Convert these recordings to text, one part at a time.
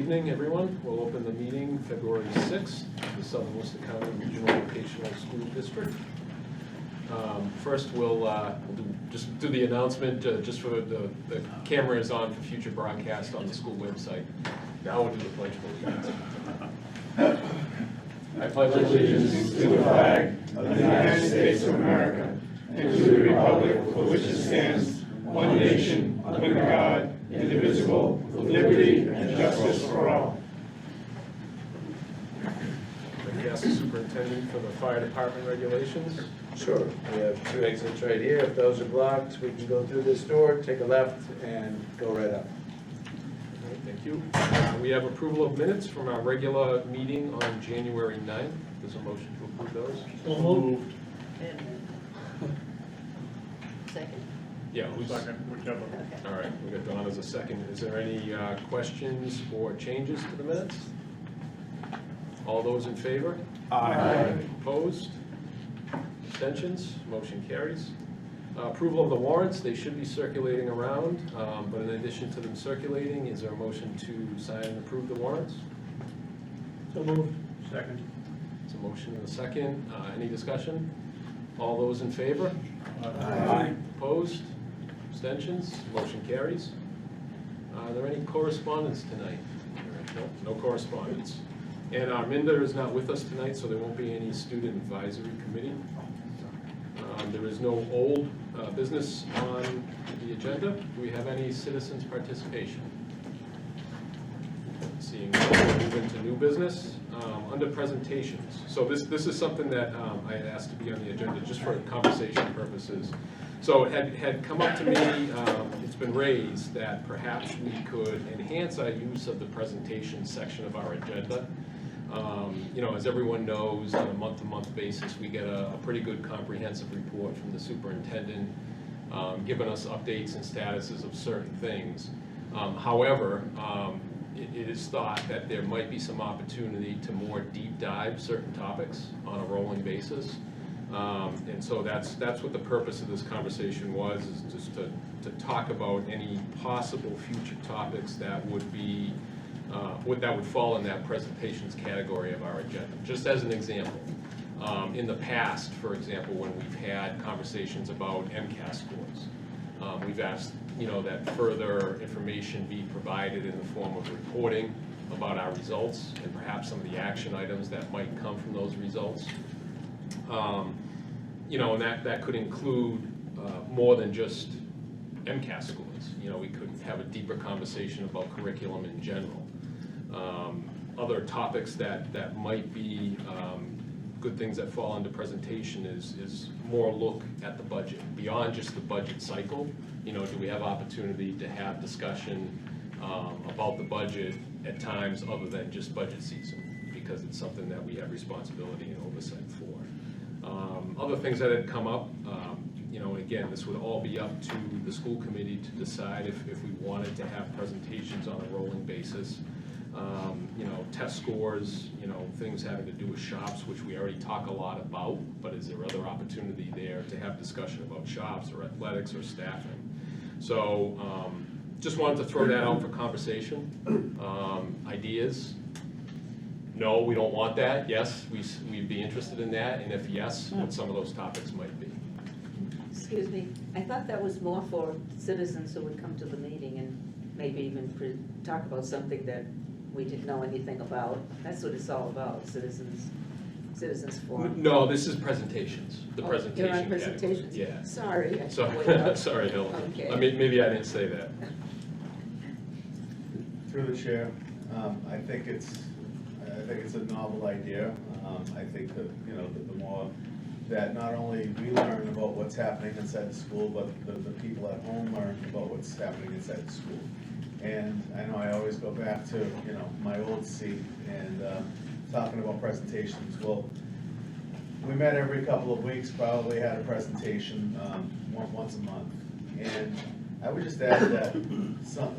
evening, everyone. We'll open the meeting February 6th, the Southern Worcester County Regional Vocational School District. First, we'll just do the announcement, just for the camera is on for future broadcast on the school website. Now we'll do the Pledge of Allegiance. I pledge allegiance to the flag of the United States of America and to the republic for which it stands, one nation, under God, indivisible, with liberty and justice for all. I'd ask the superintendent for the fire department regulations. Sure. We have two exits right here. If those are blocked, we can go through this door, take a left, and go right up. All right, thank you. We have approval of minutes from our regular meeting on January 9th. There's a motion to approve those. So moved. Second. Yeah, who's Second, whichever. Okay. All right, we got Dawn as a second. Is there any questions or changes to the minutes? All those in favor? Aye. Opposed? Abstentions? Motion carries. Approval of the warrants. They should be circulating around, but in addition to them circulating, is there a motion to sign and approve the warrants? So moved. Second. It's a motion and a second. Any discussion? All those in favor? Aye. Opposed? Abstentions? Motion carries. Are there any correspondence tonight? No correspondence. And Minda is not with us tonight, so there won't be any student advisory committee. There is no old business on the agenda. Do we have any citizens' participation? Seeing none, we'll move into new business. Under presentations. So this is something that I had asked to be on the agenda just for conversation purposes. So it had come up to me, it's been raised that perhaps we could enhance our use of the presentation section of our agenda. You know, as everyone knows, on a month-to-month basis, we get a pretty good comprehensive report from the superintendent, giving us updates and statuses of certain things. However, it is thought that there might be some opportunity to more deep dive certain topics on a rolling basis. And so that's what the purpose of this conversation was, is just to talk about any possible future topics that would be that would fall in that presentations category of our agenda. Just as an example, in the past, for example, when we've had conversations about MCAS scores, we've asked, you know, that further information be provided in the form of reporting about our results and perhaps some of the action items that might come from those results. You know, and that could include more than just MCAS scores. You know, we could have a deeper conversation about curriculum in general. Other topics that might be good things that fall into presentation is more look at the budget, beyond just the budget cycle. You know, do we have opportunity to have discussion about the budget at times other than just budget season, because it's something that we have responsibility and oversight for. Other things that had come up, you know, again, this would all be up to the school committee to decide if we wanted to have presentations on a rolling basis. You know, test scores, you know, things having to do with shops, which we already talk a lot about, but is there other opportunity there to have discussion about shops or athletics or staffing? So just wanted to throw that out for conversation. Ideas? No, we don't want that. Yes, we'd be interested in that, and if yes, what some of those topics might be. Excuse me, I thought that was more for citizens who would come to the meeting and maybe even talk about something that we didn't know anything about. That's what it's all about, citizens forum. No, this is presentations. The presentation. You're on category. presentations? Yeah. Sorry. I So, should wait up. sorry, Helen. Okay. I mean, maybe I didn't say that. Through the chair, I think it's a novel idea. I think that, you know, the more that not only we learn about what's happening inside the school, but the people at home learn about what's happening inside the school. And I know I always go back to, you know, my old seat and talking about presentations. Well, we met every couple of weeks, probably had a presentation once a month. And I would just add that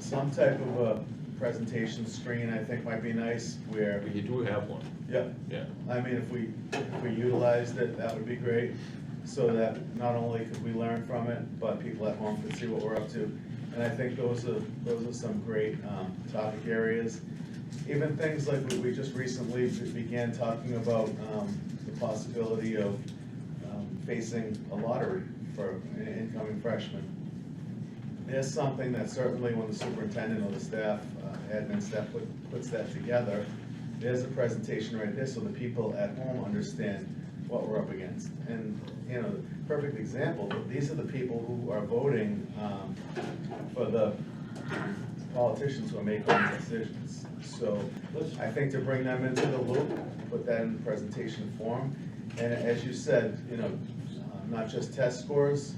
some type of a presentation screen I think might be nice where. You do have one. Yeah. Yeah. I mean, if we utilized it, that would be great, so that not only could we learn from it, but people at home could see what we're up to. And I think those are some great topic areas. even things like we just recently began talking about the possibility of facing a lottery for incoming freshmen. There's something that certainly when the superintendent or the staff, admin staff puts that together, there's a presentation right there so the people at home understand what we're up against. And, you know, perfect example, these are the people who are voting for the politicians who are making these decisions. So I think to bring them into the loop, put that in the presentation form, and as you said, you know, not just test scores,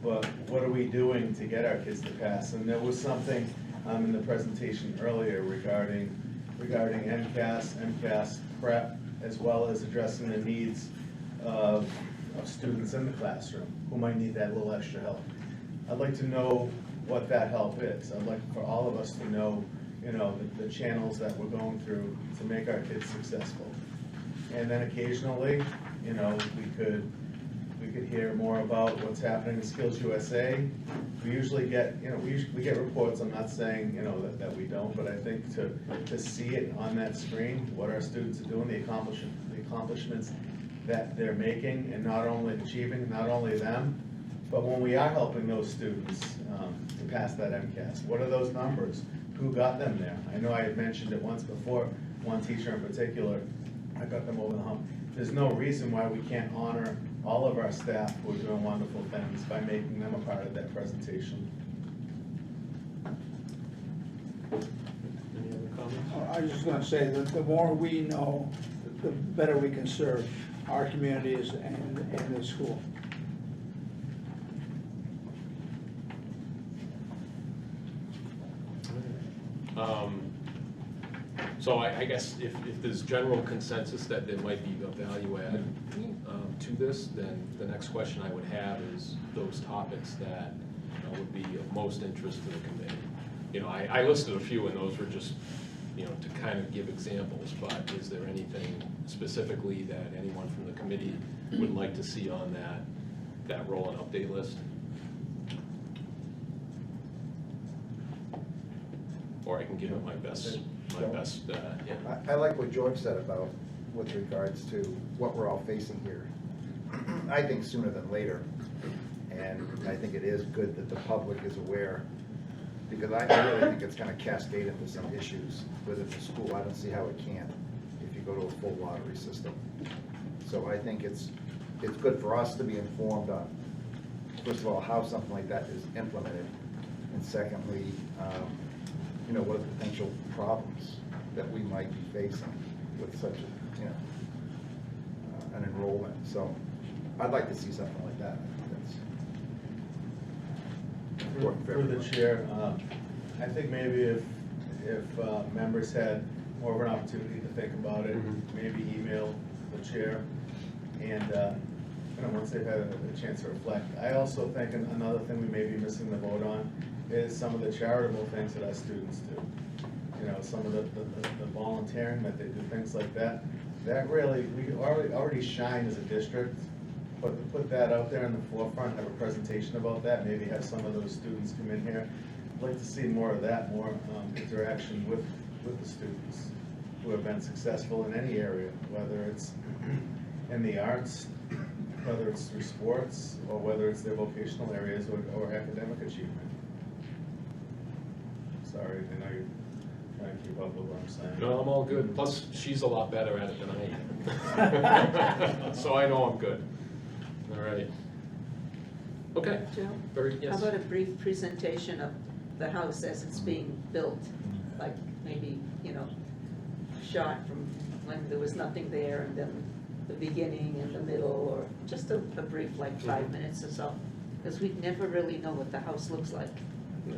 but what are we doing to get our kids to pass? And there was something in the presentation earlier regarding MCAS prep, as well as addressing the needs of students in the classroom who might need that little extra help. I'd like to know what that help is. I'd like for all of us to know, you know, the channels that we're going through to make our kids successful. And then occasionally, you know, we could hear more about what's happening in Skills USA. We usually get, you know, we get reports. I'm not saying, you know, that we don't, but I think to see it on that screen, what our students are doing, the accomplishments that they're making, and not only achieving, not only them, but when we are helping those students to pass that MCAS, what are those numbers? Who got them there? I know I had mentioned it once before, one teacher in particular, I got them over the hump. There's no reason why we can't honor all of our staff who are doing wonderful things by making them a part of that presentation. Any other comments? I was just gonna say that the more we know, the better we can serve our communities and the school. So I guess if there's general consensus that there might be a value add to this, then the next question I would have is those topics that would be of most interest to the committee. You know, I listed a few, and those were just, you know, to kind of give examples, but is there anything specifically that anyone from the committee would like to see on that roll and update list? Or I can give it my best, yeah. I like what George said about with regards to what we're all facing here. I think sooner than later, and I think it is good that the public is aware, because I really think it's gonna cascade into some issues within the school. I don't see how it can if you go to a full lottery system. So I think it's good for us to be informed on, first of all, how something like that is implemented, and secondly, you know, what are the potential problems that we might be facing with such a, you know, an enrollment. So I'd like to see something like that. That's important for Through the everyone. chair, I think maybe if members had more of an opportunity to think about it, maybe email the chair, and you know, once they've had a chance to reflect. I also think another thing we may be missing the vote on is some of the charitable things that our students do. You know, some of the volunteering that they do, things like that. That really, we already shine as a district, but to put that out there in the forefront, have a presentation about that, maybe have some of those students come in here. I'd like to see more of that, more interaction with the students who have been successful in any area, whether it's in the arts, whether it's through sports, or whether it's their vocational areas or academic achievement. Sorry, I know you're trying to keep up with what I'm saying. No, I'm all good. Plus, she's a lot better at it than I am. So I know I'm good. All right. Okay. Joe? Very, yes. How about a brief presentation of the house as it's being built? Like maybe, you know, shot from when there was nothing there, and then the beginning and the middle, or just a brief, like 5 minutes or so. Because we never really know what the house looks like.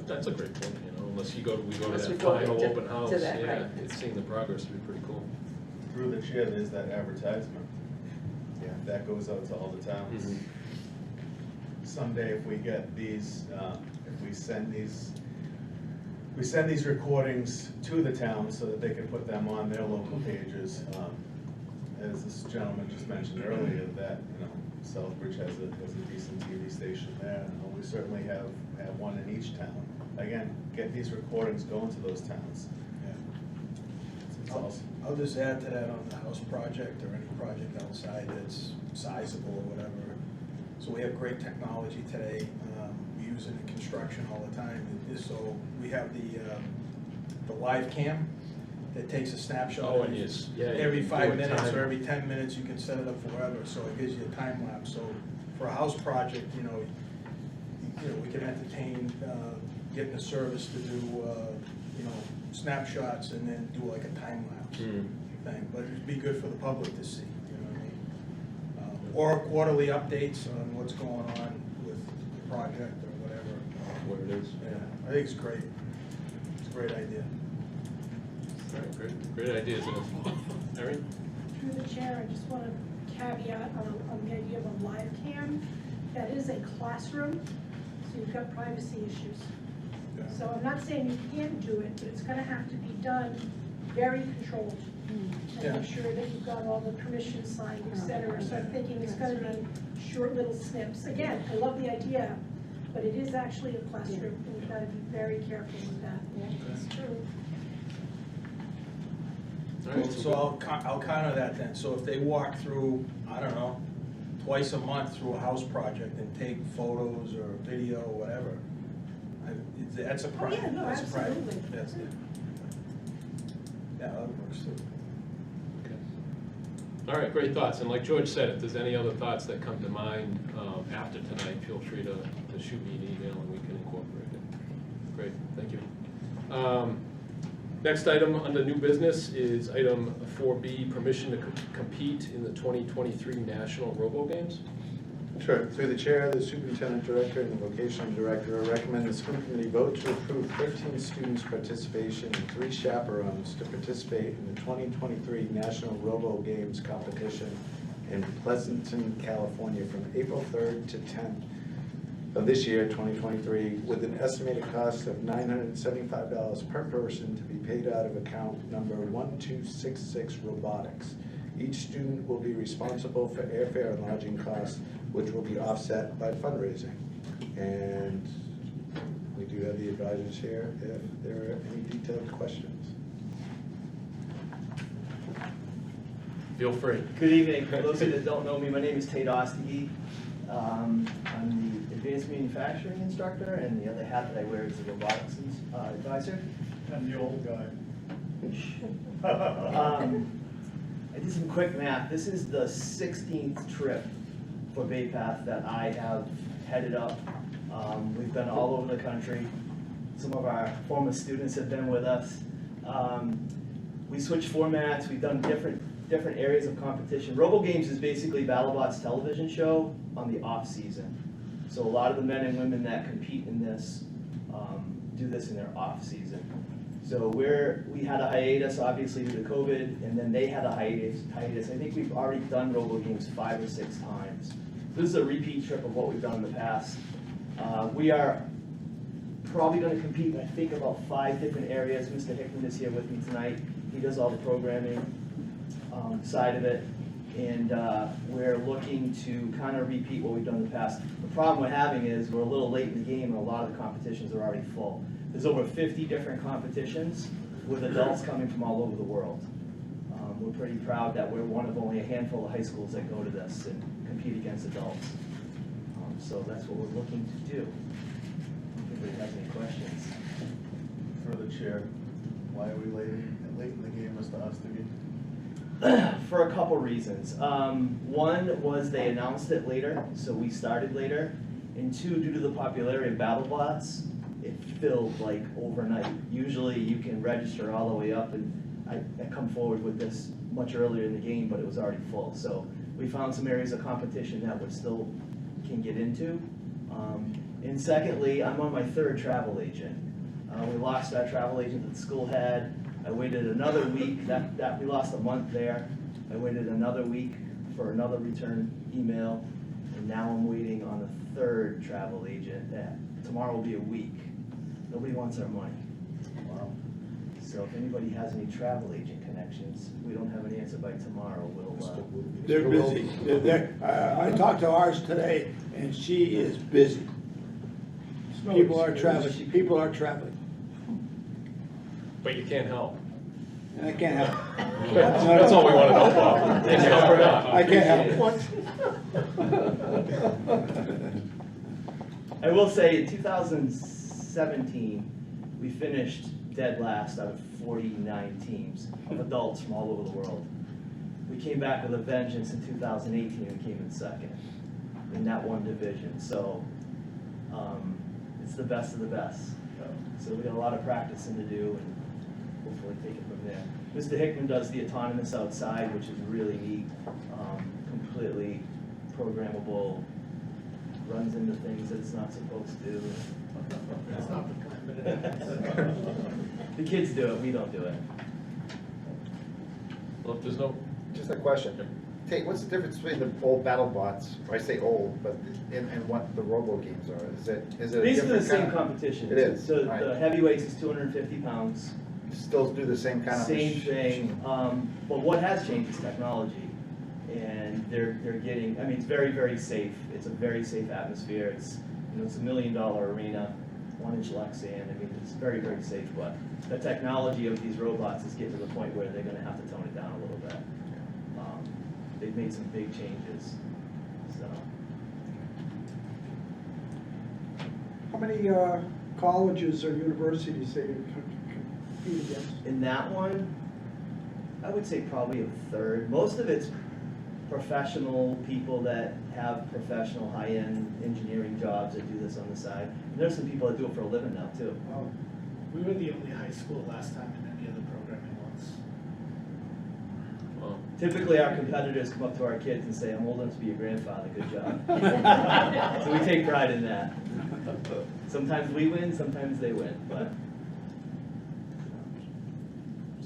That's a great point, you know, unless we go to Unless we that go final to- open house, to that, yeah, right. it's seeing the progress would be pretty cool. Through the chair, there's that advertisement. Yeah. That goes out to all the towns. Mhm. Someday, if we get these, if we send these recordings to the towns so that they can put them on their local pages. As this gentleman just mentioned earlier, that, you know, Southbridge has a decent TV station there, and we certainly have one in each town. Again, get these recordings going to those towns. I'll just add to that on the house project or any project outside that's sizable or whatever. So we have great technology today. We use it in construction all the time. So we have the live cam that takes a snapshot Oh, and yes, yeah. every you 5 do a minutes time. or every 10 minutes. You can set it up for wherever. So it gives you a time lapse. So for a house project, we can entertain getting a service to do snapshots and then do like a time lapse thing. But it'd be good for the public to see. You know what I mean? Or quarterly updates on what's going on with the project or whatever. Where it is. Yeah, I think it's great. It's a great idea. All right, great ideas. Erin? Through the chair, I just want to caveat on the idea of a live cam. That is a classroom, so you've got privacy issues. Yeah. So I'm not saying you can't do it, but it's going to have to be done very controlled. Yeah. And make sure that you've got all the permissions signed, et cetera. So I'm thinking it's going to be short little snips. Again, I love the idea, but it is actually a classroom, and we've got to be very careful with that. That's true. All right, So I'll counter that then. So if they walk through, I don't know, twice a month through a house project and take photos or video or whatever, that's a private. yeah, no, that's private. absolutely. That's it. Yeah, that works too. Okay. All right, great thoughts. And like George said, if there's any other thoughts that come to mind after tonight, feel free to shoot me an email and we can incorporate it. Great, thank you. Next item under new business is item 4B, permission to compete in the 2023 National Robo Games. Sure. Through the chair, the superintendent director, and the vocational director, I recommend the school committee vote to approve 13 students' participation and 3 chaperones to participate in the 2023 National Robo Games competition in Pleasanton, California from April 3rd to 10th of this year, 2023, with an estimated cost of $975 per person to be paid out of account number 1266 Robotics. Each student will be responsible for airfare and lodging costs, which will be offset by fundraising. And we do have the advisors here if there are any detailed questions. Feel free. Good evening. For those of you that don't know me, my name is Tate Osterge. I'm the advanced manufacturing instructor, and the other hat that I wear is the robotics advisor. I'm the old guy. I did some quick math. This is the 16th trip for Bay Path that I have headed up. We've been all over the country. Some of our former students have been with us. We switched formats. We've done different areas of competition. RoboGames is basically BattleBot's television show on the off season. So a lot of the men and women that compete in this do this in their off season. So we had a hiatus, obviously, due to COVID, and then they had a hiatus. I think we've already done RoboGames 5 or 6 times. This is a repeat trip of what we've done in the past. We are probably going to compete in, I think, about 5 different areas. Mr. Hickman is here with me tonight. He does all the programming side of it. And we're looking to kind of repeat what we've done in the past. The problem we're having is we're a little late in the game and a lot of the competitions are already full. There's over 50 different competitions with adults coming from all over the world. We're pretty proud that we're one of only a handful of high schools that go to this and compete against adults. So that's what we're looking to do. If anybody has any questions. Through the chair, why are we late in the game, Mr. Osterge? For a couple reasons. One was they announced it later, so we started later. And 2, due to the popularity of BattleBots, it filled like overnight. Usually you can register all the way up, and I come forward with this much earlier in the game, but it was already full. So we found some areas of competition that we still can get into. And secondly, I'm on my 3rd travel agent. We lost our travel agent that the school had. I waited another week, that we lost a month there. I waited another week for another return email, and now I'm waiting on a 3rd travel agent. Tomorrow will be a week. Nobody wants our money. Wow. So if anybody has any travel agent connections, we don't have an answer by tomorrow, we'll, They're busy. I talked to ours today, and she is busy. People are traveling. But you can't help. And I can't help it. That's all we want to know, Bob. Can you help or not? I can't help I will say, in 2017, we finished dead last out of 49 teams of adults from all over the world. We came back with a vengeance in 2018 and came in second in that one division. So it's the best of the best. So we got a lot of practicing to do and hopefully take it from there. Mr. Hickman does the autonomous outside, which is really neat, completely programmable, runs into things that it's not supposed to. That's not the plan, but it is. The kids do it, we don't do it. Well, if there's no, Just a question. Tate, what's the difference between the old battle bots, or I say old, but, and what the robo games are? Is it a Basically the different same kind of- competition. It is, So right. the heavyweights is 250 pounds, Still do the same kind of. same thing. But what has changed is technology. And they're getting, I mean, it's very, very safe. It's a very safe atmosphere. It's, it's $1 million arena, 1-inch Lexan. I mean, it's very, very safe. But the technology of these robots is getting to the point where they're gonna have to tone it down a little bit. They've made some big changes, so. How many colleges or universities they compete against? In that one, I would say probably a third. Most of it's professional people that have professional high-end engineering jobs that do this on the side. And there's some people that do it for a living now too. Oh, We were the only high school last time in any of the programming ones. well, Typically, our competitors come up to our kids and say, "I'm old enough to be your grandfather, good job." So we take pride in that. Sometimes we win, sometimes they win, but.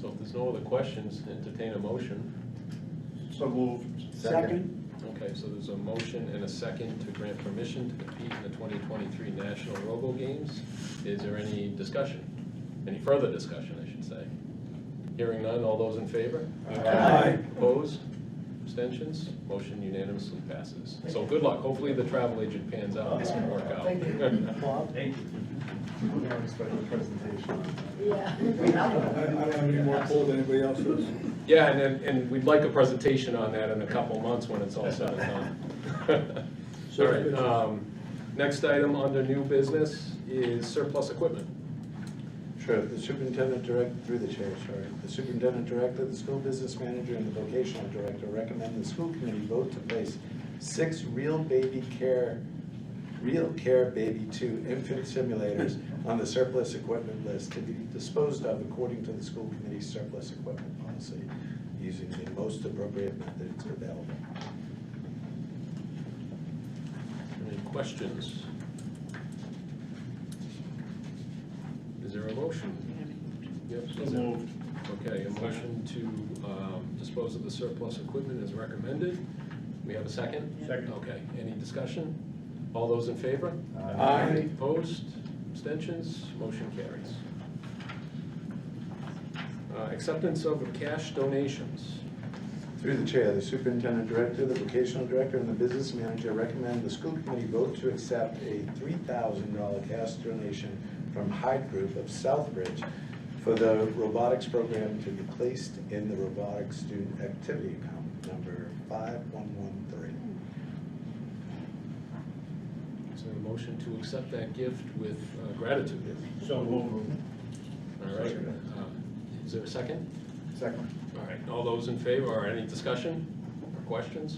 so if there's no other questions, entertain a motion. So moved. second? Okay, so there's a motion and a second to grant permission to compete in the 2023 National Robo Games. Is there any discussion? Any further discussion, I should say? Hearing none, all those in favor? Aye. Opposed? Abstentions? Motion unanimously passes. So good luck. Hopefully the travel agent pans out. This can work out. Thank you. Bob? Thank you. We're gonna have a special presentation on that. Yeah. I don't have any more pull than anybody else does. Yeah, and we'd like a presentation on that in a couple of months when it's all said and done. All right, next item under new business is surplus equipment. Sure, the superintendent director, through the chair, sorry. The superintendent director, the school business manager, and the vocational director recommend the school committee vote to place 6 Real Care Baby 2 infant simulators on the surplus equipment list to be disposed of according to the school committee's surplus equipment policy, using the most appropriate methods available. Any questions? Is there a motion? Yep. is there- Okay, a motion to dispose of the surplus equipment is recommended. We have a second? Second. Okay, any discussion? All those in favor? Aye. Opposed? Abstentions? Motion carries. Acceptance of cash donations. Through the chair, the superintendent director, the vocational director, and the business manager recommend the school committee vote to accept a $3,000 cash donation from Hyde Group of Southbridge for the robotics program to be placed in the robotics student activity account, number 5113. Is there a motion to accept that gift with gratitude? So moved. All right. Is there a second? Second. All right, all those in favor, or any discussion or questions?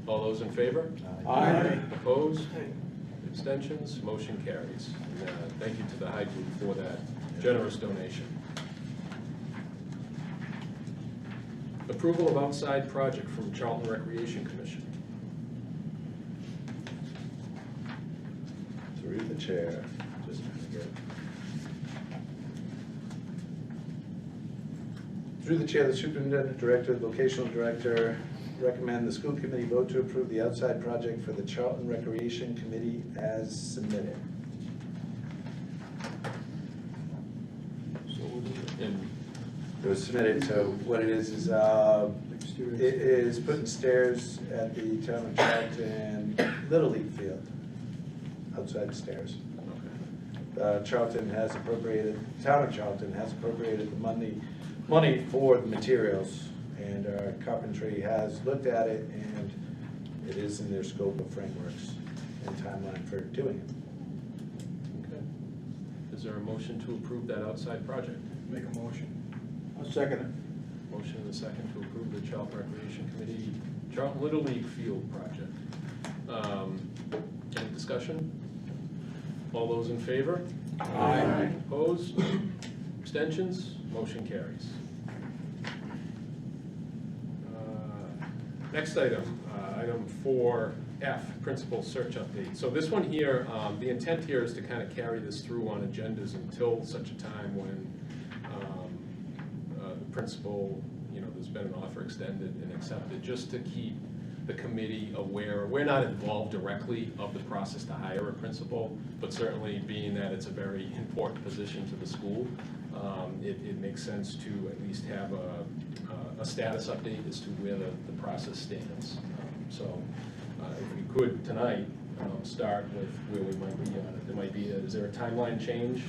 All those in favor? Aye. Opposed? Abstentions? Motion carries. And, thank you to the Hyde Group for that generous donation. Approval of outside project from Charlton Recreation Commission. Through the chair, just trying to get. Through the chair, the superintendent director, the vocational director recommend the school committee vote to approve the outside project for the Charlton Recreation Committee as submitted. And It was submitted, so what it is it is putting stairs at the town of Charlton Little League field, outside stairs. Charlton has appropriated, town of Charlton has appropriated the money money for the materials, and carpentry has looked at it, and it is in their scope of frameworks and timeline for doing it. Okay. Is there a motion to approve that outside project? Make a motion. I'll second it. Motion and a second to approve the Child Recreation Committee Charlton Little League Field Project. Any discussion? All those in favor? Aye. Opposed? Abstentions? Motion carries. Next item, item 4F, principal search update. So this one here, the intent here is to kind of carry this through on agendas until such a time when the principal, there's been an offer extended and accepted, just to keep the committee aware. We're not involved directly of the process to hire a principal, but certainly being that it's a very important position to the school, it makes sense to at least have a status update as to where the process stands. So if we could tonight start with where we might be on it. There might be, is there a timeline change?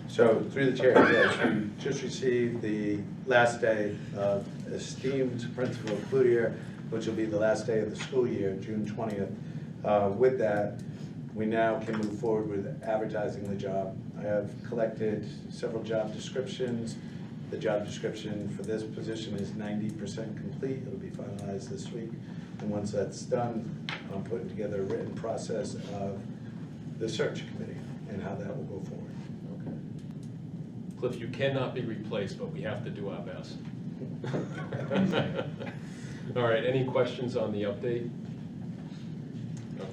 So through the chair, yes, we just received the last day of esteemed Principal Cloutier, which will be the last day of the school year, June 20th. With that, we now can move forward with advertising the job. I have collected several job descriptions. The job description for this position is 90% complete. It'll be finalized this week. And once that's done, I'm putting together a written process of the search committee and how that will go forward. Okay. Cliff, you cannot be replaced, but we have to do our best. All right, any questions on the update?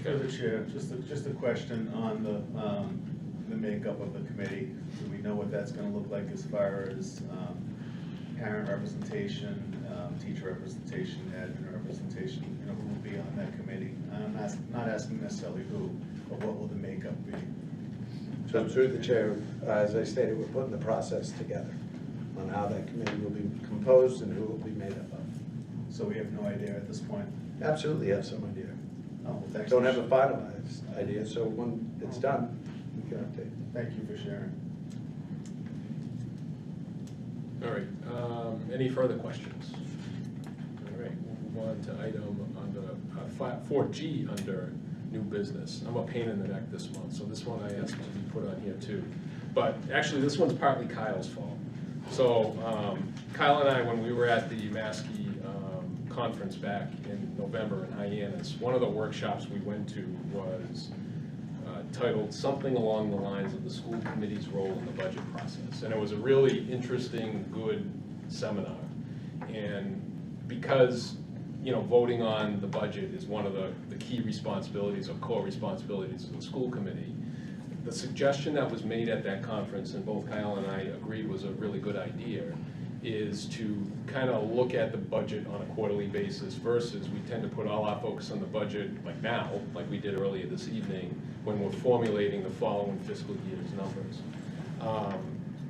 Through the chair, just a question on the makeup of the committee. Do we know what that's gonna look like as far as parent representation, teacher representation, admin representation? Who will be on that committee? I'm not asking necessarily who, but what will the makeup be? So through the chair, as I stated, we're putting the process together on how that committee will be composed and who it will be made up of. So we have no idea at this point? Absolutely have some idea. Oh, well, thanks. Don't have a finalized idea, so when it's done, we can update. Thank you for sharing. All right, any further questions? All right, we'll move on to item under 4G under new business. I'm a pain in the neck this month, so this one I asked to be put on here too. But actually, this one's partly Kyle's fault. So Kyle and I, when we were at the Maskey conference back in November in Hyannis, one of the workshops we went to was titled something along the lines of the school committee's role in the budget process. And it was a really interesting, good seminar. And because voting on the budget is one of the key responsibilities or core responsibilities of the school committee, the suggestion that was made at that conference, and both Kyle and I agreed was a really good idea, is to kind of look at the budget on a quarterly basis versus we tend to put all our focus on the budget like now, like we did earlier this evening, when we're formulating the following fiscal year's numbers.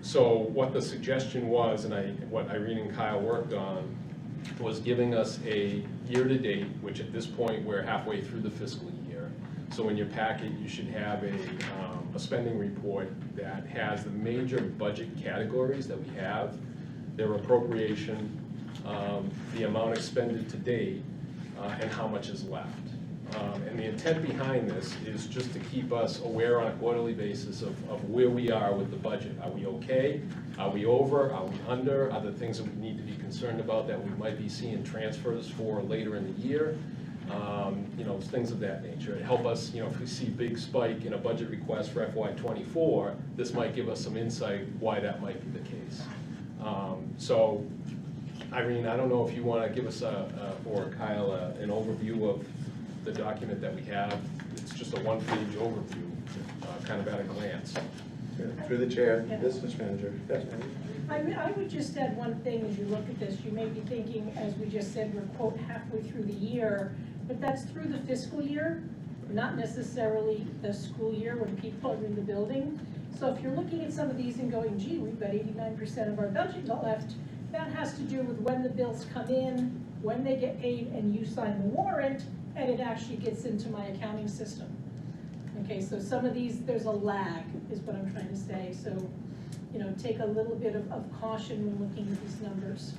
So what the suggestion was, and what Irene and Kyle worked on, was giving us a year-to-date, which at this point we're halfway through the fiscal year. So in your packet, you should have a spending report that has the major budget categories that we have, their appropriation, the amount expended to date, and how much is left. And the intent behind this is just to keep us aware on a quarterly basis of where we are with the budget. Are we okay? Are we over? Are we under? Are there things that we need to be concerned about that we might be seeing transfers for later in the year? Things of that nature. It help us, if we see a big spike in a budget request for FY24, this might give us some insight why that might be the case. So, Irene, I don't know if you want to give us or Kyle, an overview of the document that we have. It's just a one-page overview, kind of at a glance. Through the chair, Yeah. business manager. Yes, ma'am. I would just add one thing as you look at this. You may be thinking, as we just said, we're quote halfway through the year, but that's through the fiscal year, not necessarily the school year when people are in the building. So if you're looking at some of these and going, gee, we've got 89% of our budget left, that has to do with when the bills come in, when they get paid, and you sign the warrant, and it actually gets into my accounting system. Okay, so some of these, there's a lag, is what I'm trying to say. So take a little bit of caution when looking at these numbers.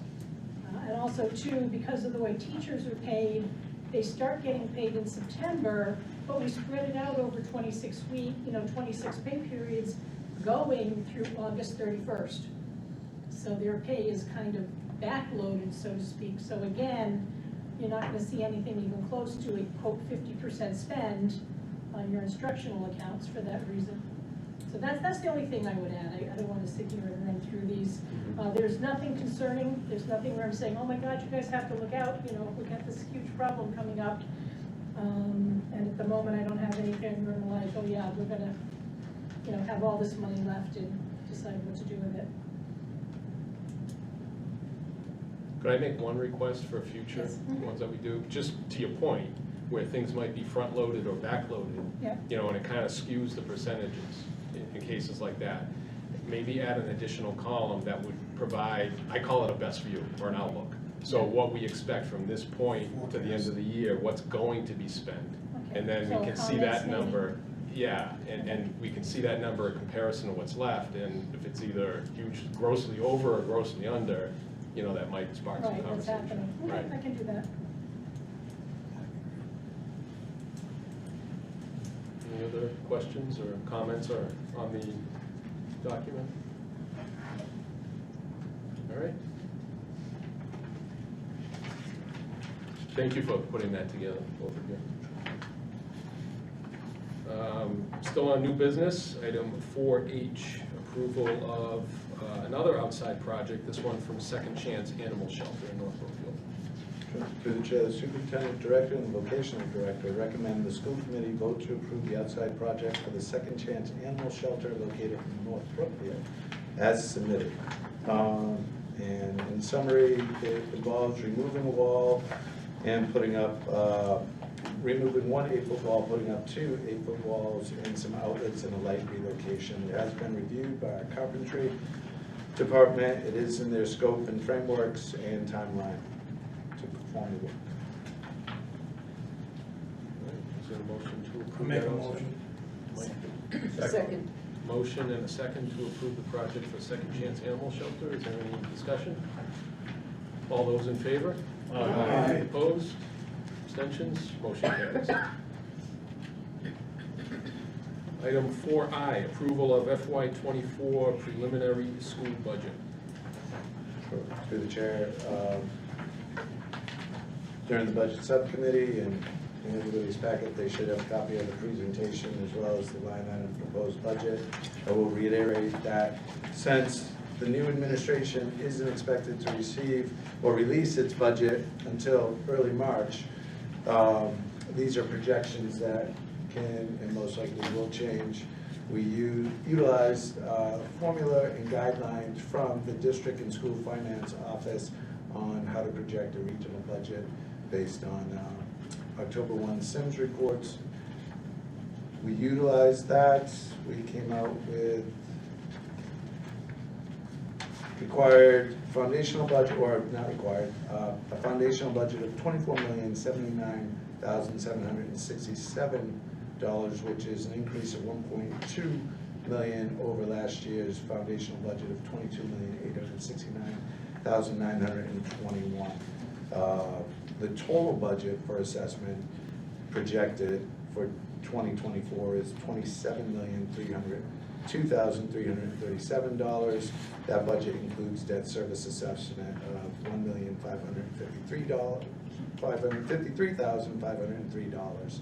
And also too, because of the way teachers are paid, they start getting paid in September, but we spread it out over 26 pay periods going through August 31st. So their pay is kind of backloaded, so to speak. So again, you're not gonna see anything even close to a quote 50% spend on your instructional accounts for that reason. So that's the only thing I would add. I don't want to sit here and run through these. There's nothing concerning, there's nothing where I'm saying, oh my God, you guys have to look out, we got this huge problem coming up. And at the moment, I don't have anything where I'm like, oh yeah, we're gonna, have all this money left and decide what to do with it. Could I make one request for future Yes. ones that we do? Just to your point, where things might be front-loaded or back-loaded, Yeah. and it kind of skews the percentages in cases like that. Maybe add an additional column that would provide, I call it a best view or an outlook. So what we expect from this point to the end of the year, what's going to be spent. Okay. And then So we can see comments that maybe? number, yeah, and we can see that number in comparison to what's left. And if it's either huge, grossly over or grossly under, that might spark some Right, what's conversation. happening. Okay, Right. I can do that. Any other questions or comments or on the document? All right. Thank you for putting that together, both of you. Still on new business, item 4H, approval of another outside project, this one from Second Chance Animal Shelter in North Brookfield. Through the chair, the superintendent director and the vocational director recommend the school committee vote to approve the outside project for the Second Chance Animal Shelter located in North Brookfield as submitted. And in summary, it involves removing a wall and putting up, removing one 8-foot wall, putting up 2 8-foot walls and some outlets and a light relocation. It has been reviewed by our carpentry department. It is in their scope and frameworks and timeline to perform the work. Is there a motion to approve? I'll make a that also? motion. Mike? Second. Motion and a second to approve the project for Second Chance Animal Shelter. Is there any discussion? All those in favor? Aye. Opposed? Abstentions? Motion carries. Item 4I, approval of FY24 preliminary school budget. Through the chair, during the budget subcommittee and in everybody's packet, they should have a copy of the presentation as well as the line item proposed budget. I will reiterate that since the new administration isn't expected to receive or release its budget until early March, these are projections that can and most likely will change. We utilize formula and guidelines from the district and school finance office on how to project a regional budget based on October 1 SIMS reports. We utilized that. We came out with required foundational budget, or not required, a foundational budget of $24,079,767, which is an increase of $1.2 million over last year's foundational budget of $22,869,921. The total budget for assessment projected for 2024 is $27,302,337. That budget includes debt service assessment of $1,553,503.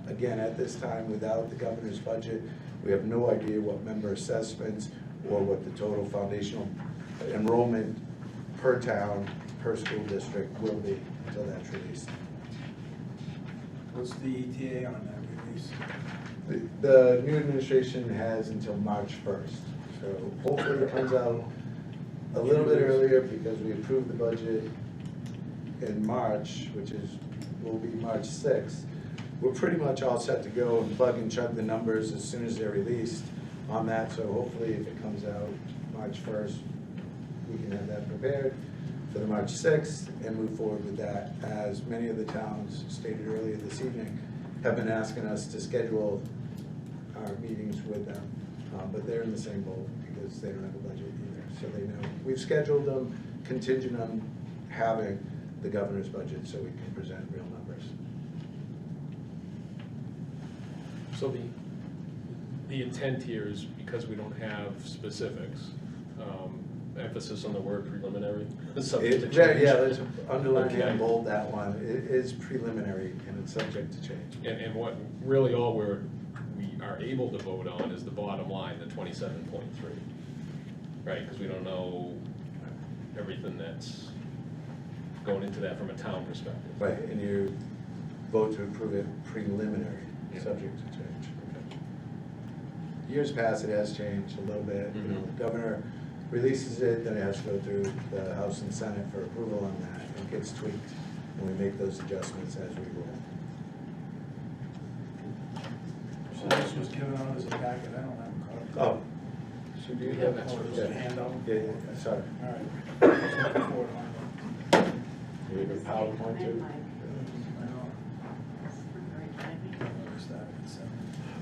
Again, at this time, without the governor's budget, we have no idea what member assessments or what the total foundational enrollment per town, per school district will be until that's released. What's the ETA on that release? The new administration has until March 1st, so hopefully it comes out a little bit earlier because we approved the budget in March, will be March 6th. We're pretty much all set to go and plug and chug the numbers as soon as they're released on that, so hopefully if it comes out March 1st, we can have that prepared for the March 6th and move forward with that, as many of the towns stated earlier this evening have been asking us to schedule our meetings with them, but they're in the same boat because they don't have a budget either, so they know. We've scheduled them contingent on having the governor's budget so we can present real numbers. So the intent here is because we don't have specifics, emphasis on the word preliminary, subject to change. Yeah, let's underline Okay. and bold that one. It is preliminary and it's subject to change. And what, really all we are able to vote on is the bottom line, the 27.3, right? Because we don't know everything that's going into that from a town perspective. Right, and you vote to approve it preliminary, Yeah. subject to change. Years past, it has changed a little bit. You know, the governor releases it, then it has to go through the House and Senate for approval on that, and gets tweaked, and we make those adjustments as we roll. So this was given out as a packet, I don't have a copy. Oh. Should We you have have extra. Oh, it was a handout? Yeah, yeah, sorry. All right. I was looking for it on You have your PowerPoint too? I know. I started at 7.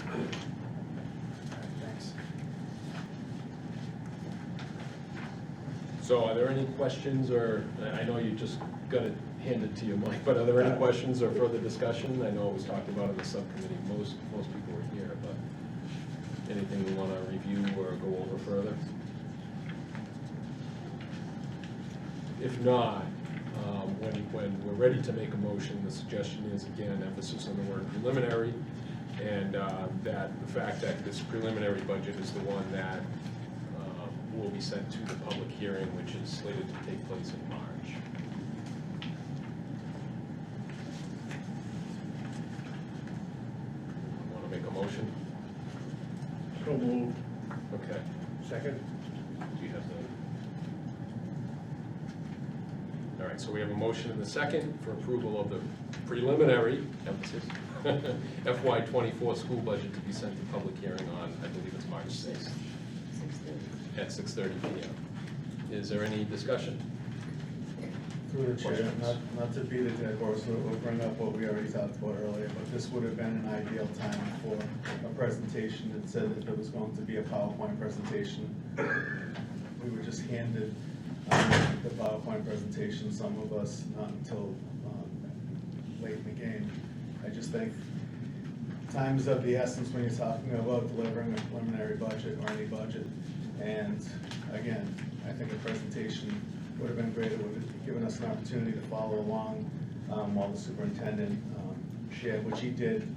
All right, thanks. So are there any questions, or, I know you just got it handed to you, Mike, but are there any questions or further discussion? I know it was talked about in the subcommittee, most people were here, but anything we want to review or go over further? If not, when we're ready to make a motion, the suggestion is, again, emphasis on the word preliminary, and that the fact that this preliminary budget is the one that will be sent to the public hearing, which is slated to take place in March. Want to make a motion? So moved. Okay. Second? Do you have the? All right, so we have a motion and a second for approval of the preliminary, emphasis, FY '24 school budget to be sent to public hearing on, I believe it's March 6th. At 6:30 PM. Is there any discussion? Through the chair, Questions? not to beat a dead horse, we'll bring up what we already talked about earlier, but this would have been an ideal time for a presentation that said that there was going to be a PowerPoint presentation. We were just handed the PowerPoint presentation, some of us not until late in the game. I just think time is of the essence when you're talking about delivering a preliminary budget or any budget. And again, I think a presentation would have been great. It would have given us an opportunity to follow along while the superintendent shared, which he did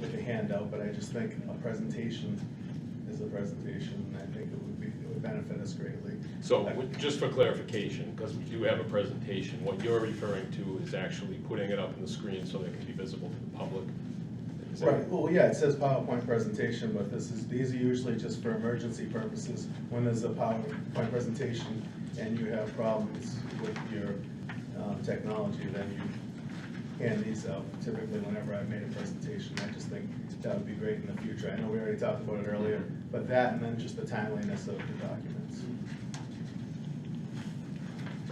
with the handout, but I just think a presentation is a presentation, and I think it would benefit us greatly. So just for clarification, because we do have a presentation, what you're referring to is actually putting it up on the screen so that it can be visible to the public. Is that- Right, well, yeah, it says PowerPoint presentation, but these are usually just for emergency purposes. When there's a PowerPoint presentation and you have problems with your technology, then you hand these out. Typically, whenever I've made a presentation, I just think that would be great in the future. I know we already talked about it earlier, but that and then just the timeliness of the documents.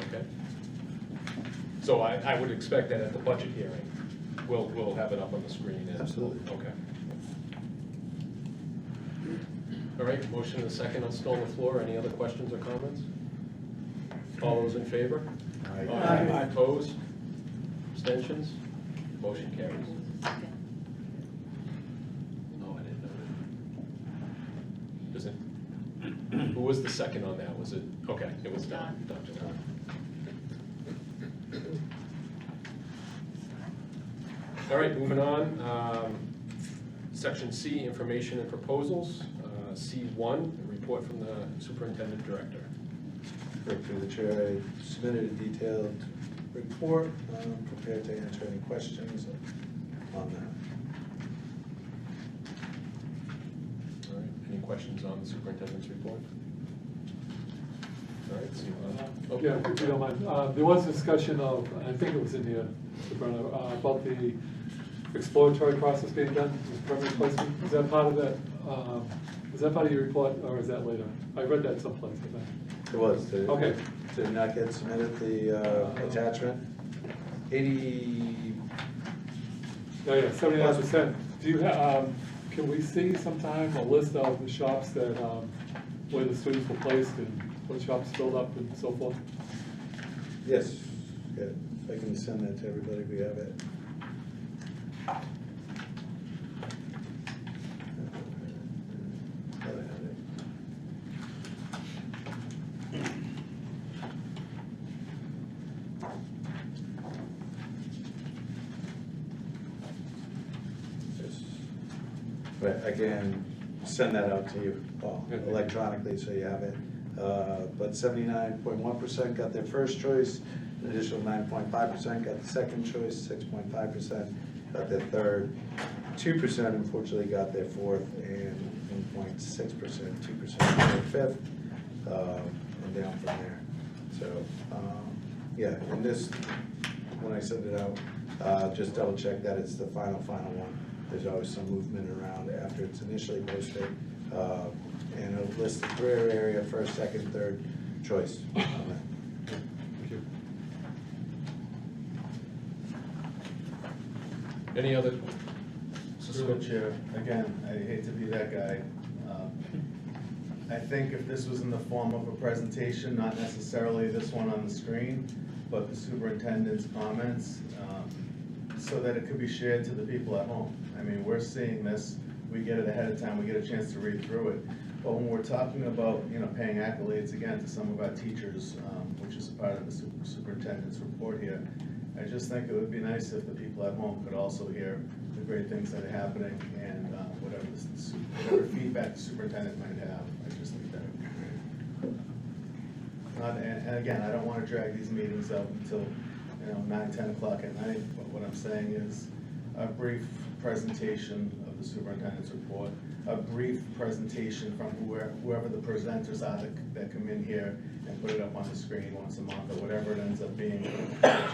Okay. So I would expect that at the budget hearing, we'll have it up on the screen. And- Absolutely. Okay. All right, motion and a second still on the floor. Any other questions or comments? All those in favor? Aye. Opposed? Abstentions? Motion carries. Oh, I didn't know that. Is it, who was the second on that? Was it, okay, it was Don, Dr. Don. All right, moving on. Section C, information and proposals. C1, a report from the superintendent director. Through the chair, I submitted a detailed report, prepared to answer any questions on that. All right, any questions on the superintendent's report? All right, C1. Yeah, if you don't mind. There was discussion of, I think it was in here, about the exploratory process being done with permanent placement. Is that part of that, is that part of your report, or is that later? I read that someplace, I think. It was. Okay. Did not get submitted the attachment. 80, Yeah, 79%. Do you have, can we see sometime a list of the shops that where the students were placed and what shops filled up and so forth? Yes, good. If I can send that to everybody, we have it. Thought I had it. Just- But I can send that out to you, Paul, Okay. electronically, so you have it. But 79.1% got their first choice, an additional 9.5% got the second choice, 6.5% got their third, 2% unfortunately got their fourth, and 1.6%, 2% got their fifth, and down from there. So, yeah, and this, when I send it out, just double check that it's the final one. There's always some movement around after it's initially posted. And it'll list the career area, first, second, third choice on that. Thank you. Any other? Through the chair, again, I hate to be that guy. I think if this was in the form of a presentation, not necessarily this one on the screen, but the superintendent's comments, so that it could be shared to the people at home. I mean, we're seeing this, we get it ahead of time, we get a chance to read through it. But when we're talking about, paying accolades again to some of our teachers, which is a part of the superintendent's report here, I just think it would be nice if the people at home could also hear the great things that are happening and whatever feedback the superintendent might have. I just think that would be great. And again, I don't want to drag these meetings out until 9, 10 o'clock at night, but what I'm saying is a brief presentation of the superintendent's report, a brief presentation from whoever the presenters are that come in here and put it up on the screen once a month or whatever it ends up being.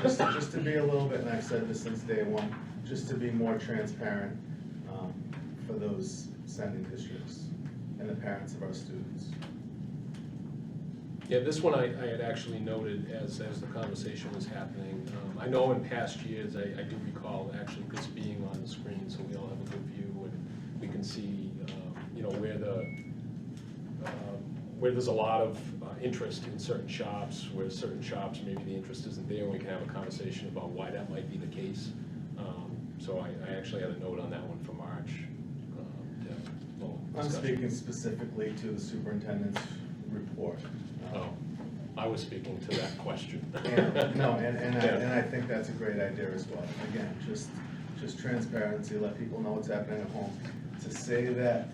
Just to be a little bit, and I've said this since day one, just to be more transparent for those sending districts and the parents of our students. Yeah, this one I had actually noted as the conversation was happening. I know in past years, I do recall actually this being on the screen, so we all have a good view and we can see, where there's a lot of interest in certain shops, where certain shops, maybe the interest isn't there, and we can have a conversation about why that might be the case. So I actually had a note on that one for March. I'm speaking specifically to the superintendent's report. Oh, I was speaking to that question. And I think that's a great idea as well. Again, just transparency, let people know what's happening at home. To say that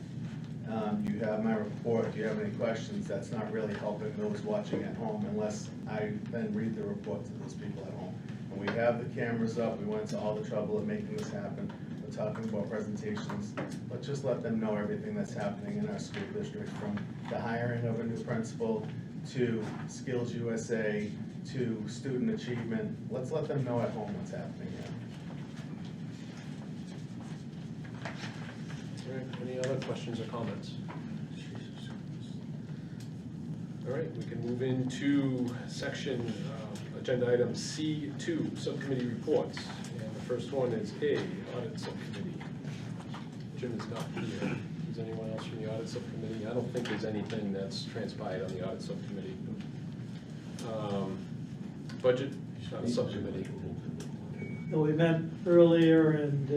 you have my report, do you have any questions, that's not really helping those watching at home unless I then read the report to those people at home. And we have the cameras up, we went to all the trouble of making this happen. We're talking about presentations, but just let them know everything that's happening in our school district, from the hiring of a new principal to Skills USA to student achievement. Let's let them know at home what's happening here. All right, any other questions or comments? All right, we can move into section, agenda item C2, subcommittee reports. And the first one is A, audit subcommittee. Jim is not here. Is anyone else from the audit subcommittee? I don't think there's anything that's transpired on the audit subcommittee. Budget subcommittee. No, we met earlier and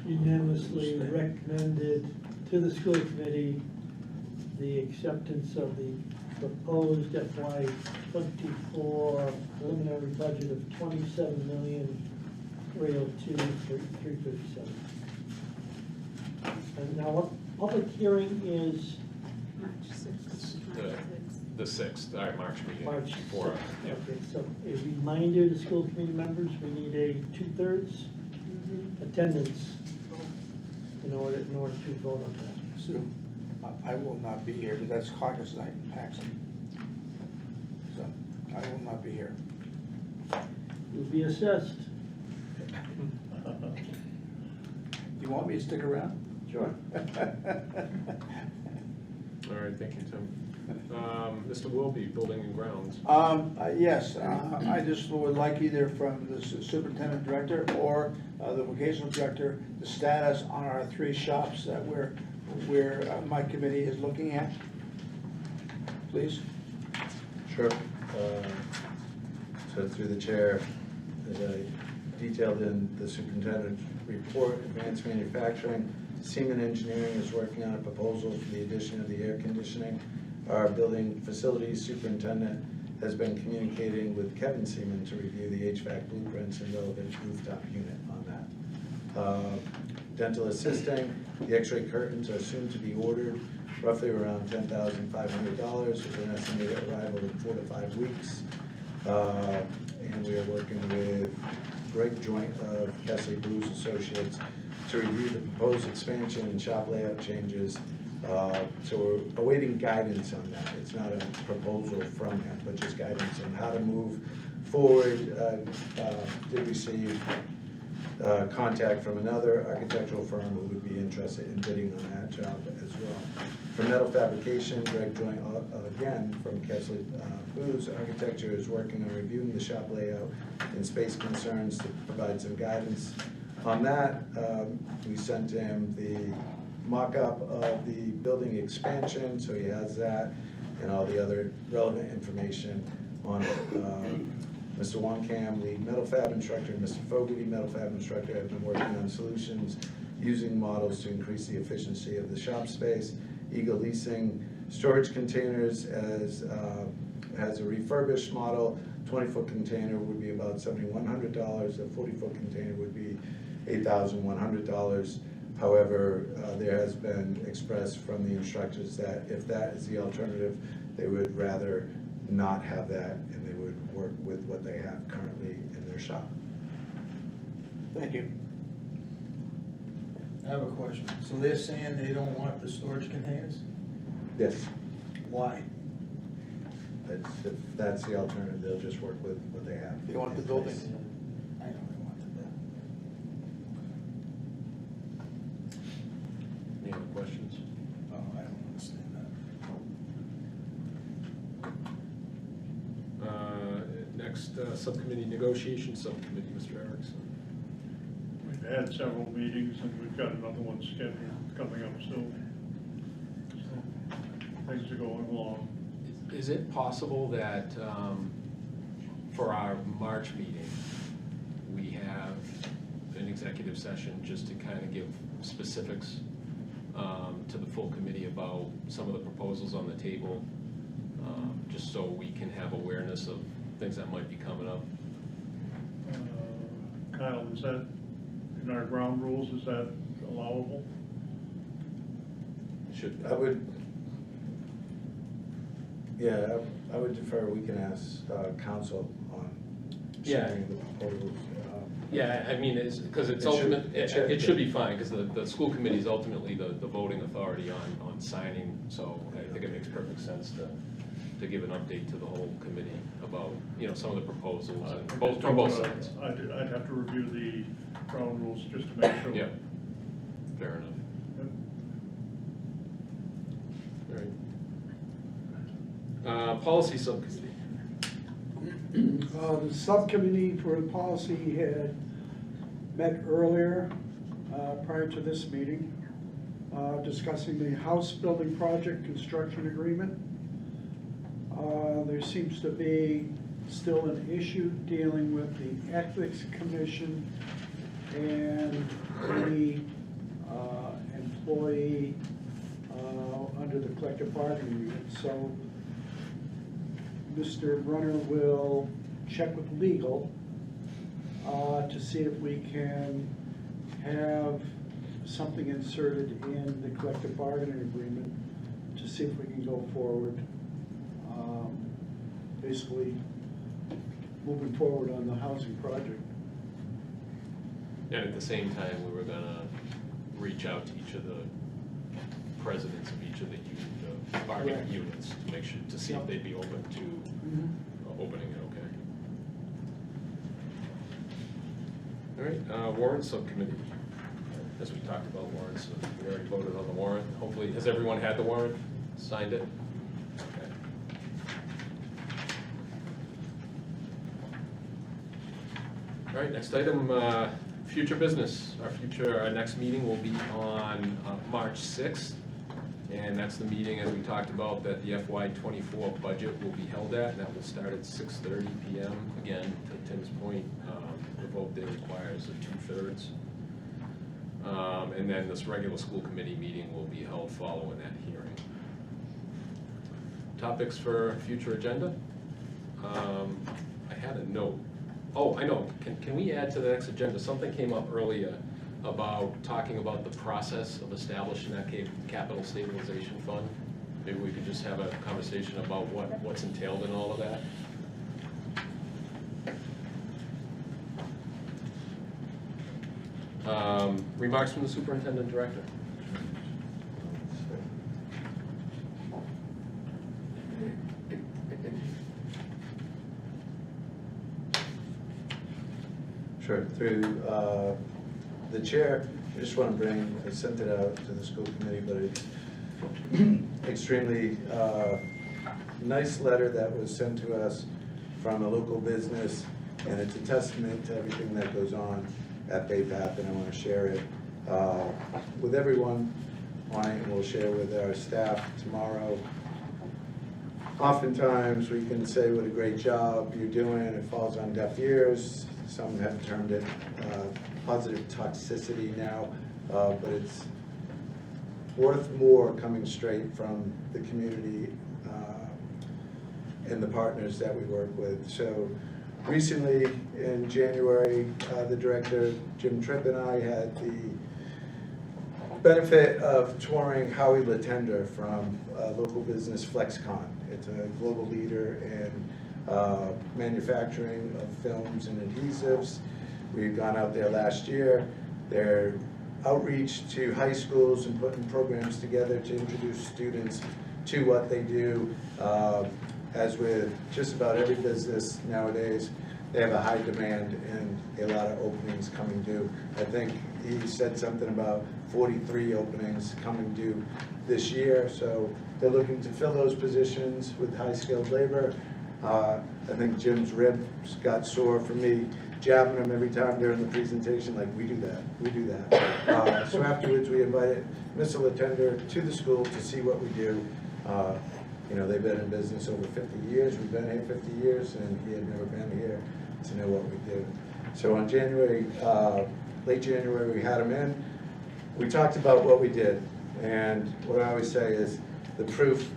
unanimously recommended to the school committee the acceptance of the proposed FY '24 preliminary budget of $27,302,357. And now, what public hearing is March 6th. The 6th, all right, March meeting. March Before, 6th. yeah. Okay, so a reminder to school committee members, we need a 2/3 attendance in order to vote on that. Sue, I will not be here, but that's caucus night in Paxton. So, I will not be here. You'll be assessed. You want me to stick around? Sure. All right, thank you, Tim. Mr. Wilby, Building and Grounds. Yes, I just would like either from the superintendent director or the vocational director, the status on our 3 shops that my committee is looking at. please. Sure. So through the chair, as I detailed in the superintendent's report, Advanced Manufacturing, Seaman Engineering is working on a proposal for the addition of the air conditioning. Our building facilities superintendent has been communicating with Kevin Seaman to review the HVAC blueprints and relevant rooftop unit on that. Dental assisting, the x-ray curtains are soon to be ordered, roughly around $10,500 with an estimated arrival in 4 to 5 weeks. And we are working with Greg Joint of Kesley Blues Associates to review the proposed expansion and shop layout changes. So we're awaiting guidance on that. It's not a proposal from him, but just guidance on how to move forward. Did receive contact from another architectural firm who would be interested in bidding on that job as well. For metal fabrication, Greg Joint, again, from Kesley Blues Architecture, is working on reviewing the shop layout and space concerns to provide some guidance on that. We sent him the mock-up of the building expansion, so he has that, and all the other relevant information on it. Mr. Wonkam, the metal fab instructor, and Mr. Fogarty, metal fab instructor, have been working on solutions using models to increase the efficiency of the shop space. Eagle Leasing storage containers has a refurbished model. 20-foot container would be about $7,100. A 40-foot container would be $8,100. However, there has been expressed from the instructors that if that is the alternative, they would rather not have that, and they would work with what they have currently in their shop. Thank you. I have a question. So they're saying they don't want the storage containers? Yes, Why? if that's the alternative, they'll just work with what they have. They want the building. I know they wanted that. Any other questions? Oh, I don't understand that. Next, subcommittee, negotiation subcommittee, Mr. Erickson. We've had several meetings and we've got another one scheduled coming up soon. So things are going along. Is it possible that for our March meeting, we have an executive session just to kind of give specifics to the full committee about some of the proposals on the table, just so we can have awareness of things that might be coming up? Kyle, is that, in our ground rules, is that allowable? Should, I would, yeah, I would defer, we can ask council on Yeah. sharing the proposals. Yeah, I mean, it's, because it's It should- ultimate, it should. it should be fine, because the school committee is ultimately the voting authority on signing, so I think it makes perfect sense to give an update to the whole committee about, you know, some of the proposals, and both, from both sides. I'd have to review the ground rules just to make sure. Yeah, fair enough. Yep. All right. Policy subcommittee. The subcommittee for the policy had met earlier, prior to this meeting, discussing the house building project construction agreement. There seems to be still an issue dealing with the Ethics Commission and any employee under the collective bargaining unit. So Mr. Brunner will check with legal to see if we can have something inserted in the collective bargaining agreement to see if we can go forward, basically moving forward on the housing project. And at the same time, we were gonna reach out to each of the presidents of each of the bargaining Correct. units to make sure, to see if they'd be open to opening it, okay? All right, warrant subcommittee. As we talked about warrants, we already voted on the warrant. Hopefully, has everyone had the warrant, signed it? Okay. All right, next item, future business. Our next meeting will be on March 6th. And that's the meeting, as we talked about, that the FY '24 budget will be held at, and that will start at 6:30 PM. Again, to Tim's point, the vote there requires a 2/3. And then this regular school committee meeting will be held following that hearing. Topics for future agenda? I had a note. Oh, I know, can we add to the next agenda, something came up earlier about talking about the process of establishing that capital stabilization fund. Maybe we could just have a conversation about what's entailed in all of that. Remarks from the superintendent director. Sure, through the chair, I just want to bring, I sent it out to the school committee, but it's extremely nice letter that was sent to us from a local business, and it's a testament to everything that goes on at Bay Path, and I want to share it with everyone on it, and we'll share with our staff tomorrow. Oftentimes, we can say what a great job you're doing, it falls on deaf ears. Some have termed it positive toxicity now, but it's worth more coming straight from the community and the partners that we work with. So recently, in January, the director, Jim Tripp, and I had the benefit of touring Howie Latender from local business FlexCon. It's a global leader in manufacturing of films and adhesives. We've gone out there last year. Their outreach to high schools and putting programs together to introduce students to what they do. As with just about every business nowadays, they have a high demand and a lot of openings coming due. I think he said something about 43 openings coming due this year, so they're looking to fill those positions with high-skilled labor. I think Jim's ribs got sore from me jabbing him every time during the presentation, like, we do that. So afterwards, we invited Mr. Latender to the school to see what we do. You know, they've been in business over 50 years. We've been here 50 years, and he had never been here to know what we do. So on January, late January, we had him in. We talked about what we did, and what I always say is the proof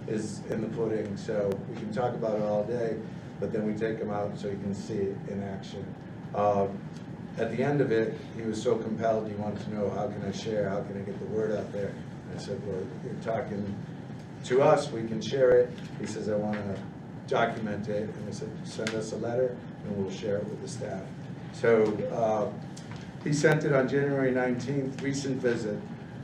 is in the pudding. So we can talk about it all day, but then we take him out so you can see it in action. At the end of it, he was so compelled, he wanted to know, how can I share, how can I get the word out there? And I said, well, you're talking to us, we can share it. He says, I want to document it. And I said, send us a letter and we'll share it with the staff. So he sent it on January 19th, recent visit.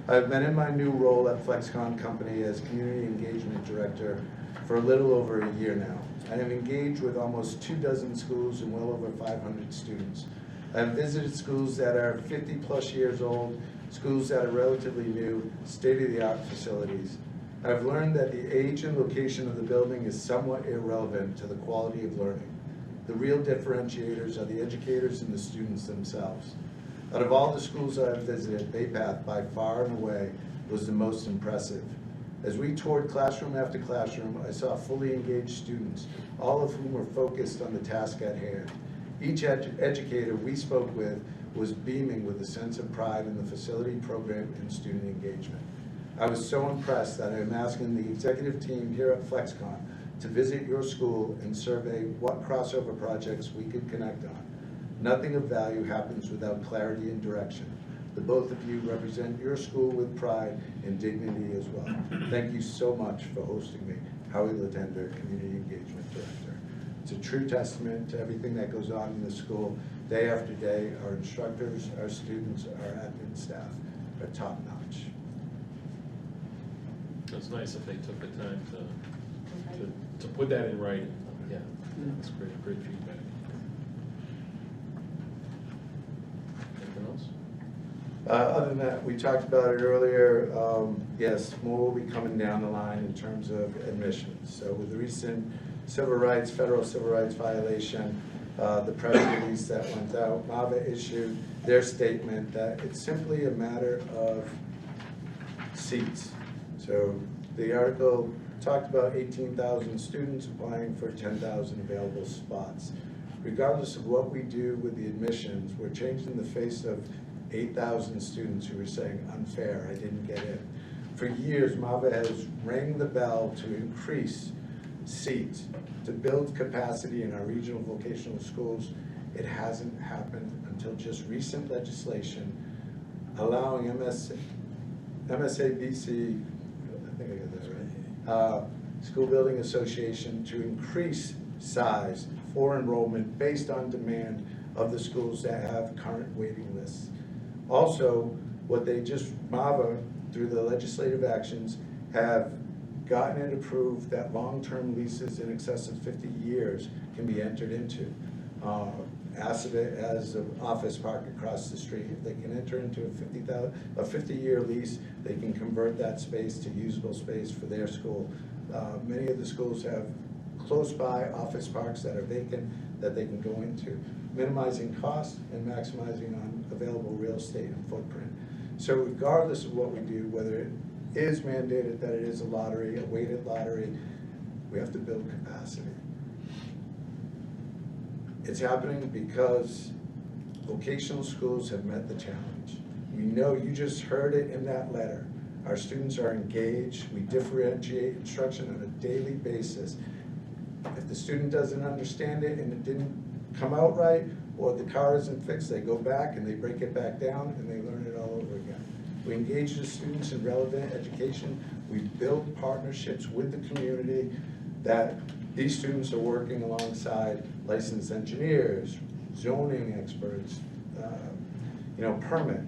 I've been in my new role at FlexCon Company as Community Engagement Director for a little over a year now. I have engaged with almost 24 schools and well over 500 students. I've visited schools that are 50+ years old, schools that are relatively new, state-of-the-art facilities. I've learned that the age and location of the building is somewhat irrelevant to the quality of learning. The real differentiators are the educators and the students themselves. Out of all the schools I've visited, Bay Path by far and away was the most impressive. As we toured classroom after classroom, I saw fully engaged students, all of whom were focused on the task at hand. Each educator we spoke with was beaming with a sense of pride in the facility, program, and student engagement. I was so impressed that I'm asking the executive team here at FlexCon to visit your school and survey what crossover projects we could connect on. Nothing of value happens without clarity and direction. The both of you represent your school with pride and dignity as well. Thank you so much for hosting me. Howie Latender, Community Engagement Director. It's a true testament to everything that goes on in the school day after day. Our instructors, our students, our admin staff are top notch. It's nice if they took the time to put that in writing. Yeah, that's great feedback. Anything else? Other than that, we talked about it earlier. Yes, more will be coming down the line in terms of admissions. So with the recent federal civil rights violation, the press release that went out, MAVA issued their statement that it's simply a matter of seats. So So the article talked about 18,000 students applying for 10,000 available spots. Regardless of what we do with the admissions, we're changing the face of 8,000 students who were saying, unfair, I didn't get in. For years, MAVA has rang the bell to increase seats, to build capacity in our regional vocational schools. It hasn't happened until just recent legislation allowing MSABC, I think I got that right, School Building Association to increase size for enrollment based on demand of the schools that have current waiting lists. Also, what they just, MAVA, through the legislative actions, have gotten it approved that long-term leases in excess of 50 years can be entered into. Assabet has an office park across the street. If they can enter into a 50-year lease, they can convert that space to usable space for their school. Many of the schools have close by office parks that are vacant that they can go into, minimizing costs and maximizing on available real estate and footprint. So regardless of what we do, whether it is mandated that it is a lottery, a weighted lottery, we have to build capacity. It's happening because vocational schools have met the challenge. We know, you just heard it in that letter. Our students are engaged. We differentiate instruction on a daily basis. If the student doesn't understand it and it didn't come out right, or the car isn't fixed, they go back and they break it back down and they learn it all over again. We engage the students in relevant education. We build partnerships with the community that these students are working alongside licensed engineers, zoning experts, permit,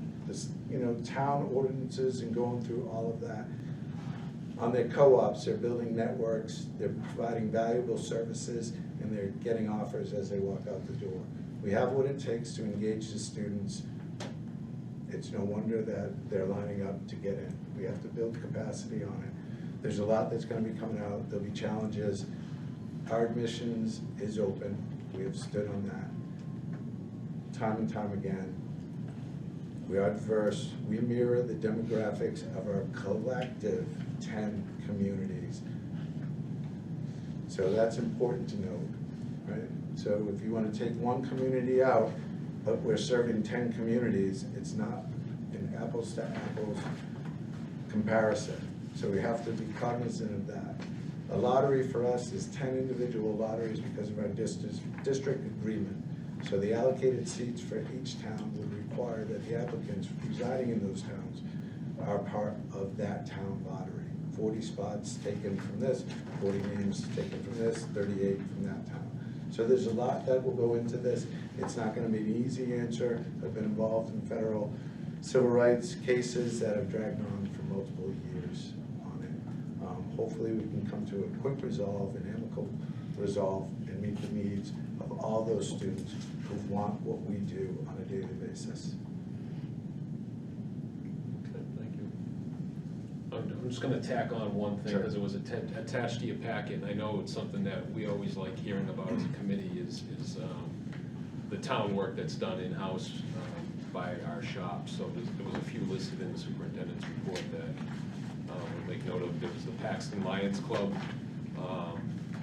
town ordinances and going through all of that. On their co-ops, they're building networks, they're providing valuable services, and they're getting offers as they walk out the door. We have what it takes to engage the students. It's no wonder that they're lining up to get in. We have to build capacity on it. There's a lot that's going to be coming out. There'll be challenges. Our admissions is open. We have stood on that time and time again. We are diverse. We mirror the demographics of our collective 10 communities. So that's important to note, right? So if you want to take one community out, but we're serving 10 communities, it's not an apples to apples comparison. So we have to be cognizant of that. A lottery for us is 10 individual lotteries because of our district agreement. So the allocated seats for each town would require that the applicants residing in those towns are part of that town lottery. 40 spots taken from this, 40 names taken from this, 38 from that town. So there's a lot that will go into this. It's not going to be an easy answer. I've been involved in federal civil rights cases that have dragged on for multiple years on it. Hopefully we can come to a quick resolve, an amicable resolve, and meet the needs of all those students who want what we do on a daily basis. Okay, thank you. I'm just going to tack on one thing because it was attached to your packet, and I know it's something that we always like hearing about as a committee is the town work that's done in-house by our shop. So there was a few listed in the superintendent's report that we'll make note of. There was the Paxton Lions Club.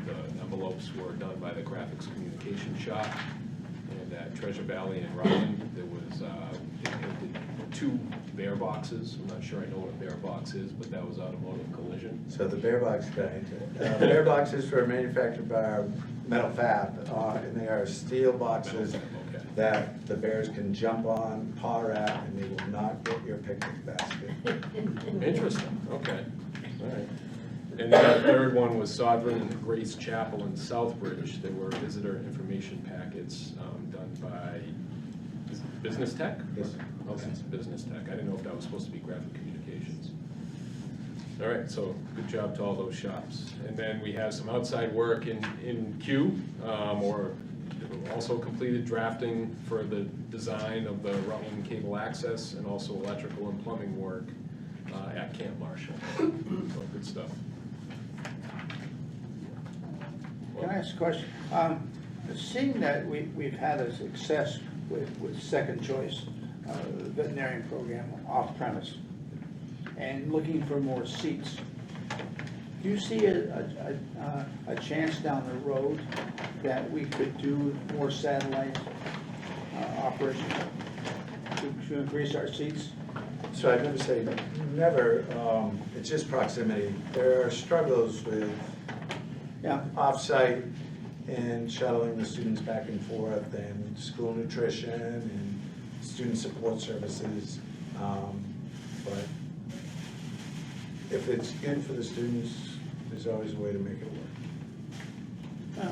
The envelopes were done by the Graphics Communication Shop. And at Treasure Valley in Rutland, there was two bear boxes. I'm not sure I know what a bear box is, but that was automotive collision. So the bear box guy, bear boxes were manufactured by our metal fab, and they are steel boxes that the bears can jump on, paw at, and they will not get your picnic basket. Interesting, okay, all right. And the third one was Sovereign Grace Chapel in Southbridge. There were visitor information packets done by Business Tech? Yes. Okay, it's Business Tech. I didn't know if that was supposed to be Graphic Communications. All right, so good job to all those shops. And then we have some outside work in queue, or also completed drafting for the design of the Rutland cable access and also electrical and plumbing work at Camp Marshall. So good stuff. Can I ask a question? Seeing that we've had a success with Second Choice veterinarian program off premise, and looking for more seats. Do you see a chance down the road that we could do more satellite operations to increase our seats? So I'd never say never, it's just proximity. There are struggles with Yeah. off-site and shuttling the students back and forth, and school nutrition and student support services. But if it's good for the students, there's always a way to make it work.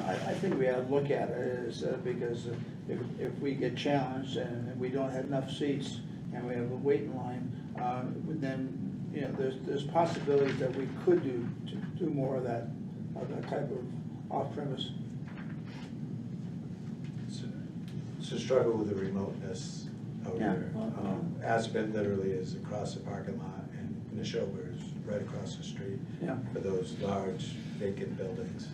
I think we ought to look at it as, because if we get challenged and we don't have enough seats and we have a waiting line, then, you know, there's possibilities that we could do more of that type of off-premise. It's a struggle with the remoteness out Yeah. here. Aspen literally is across the parking lot, and Neshoba is right across the street. Yeah. For those large vacant buildings.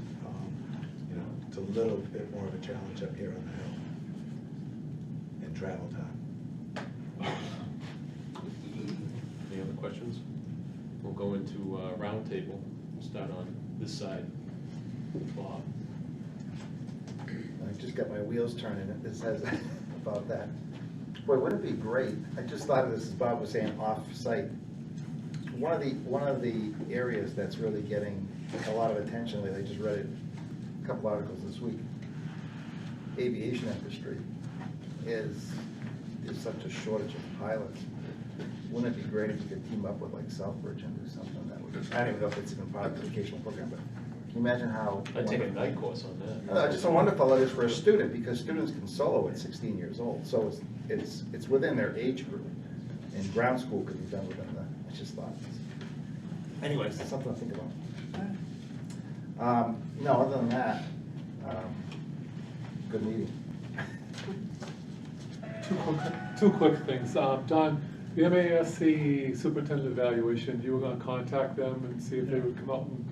You know, it's a little bit more of a challenge up here on the hill in travel time. Any other questions? We'll go into roundtable. We'll start on this side. Bob. I just got my wheels turning, it says about that. Boy, wouldn't it be great, I just thought of this, as Bob was saying, off-site. One of the areas that's really getting a lot of attention lately, I just read a couple articles this week, aviation industry is such a shortage of pilots. Wouldn't it be great if we could team up with like Southbridge and do something that would, I don't even know if it's even part of the educational program, but can you imagine how? I'd take a night course on that. Just how wonderful it is for a student, because students can solo at 16 years old, so it's within their age group. And ground school could be done within I just thought. Anyways, it's something to think about. No, other than that, good meeting. Two quick things. Don, the MASC superintendent evaluation, you were gonna contact them and see if they would come out and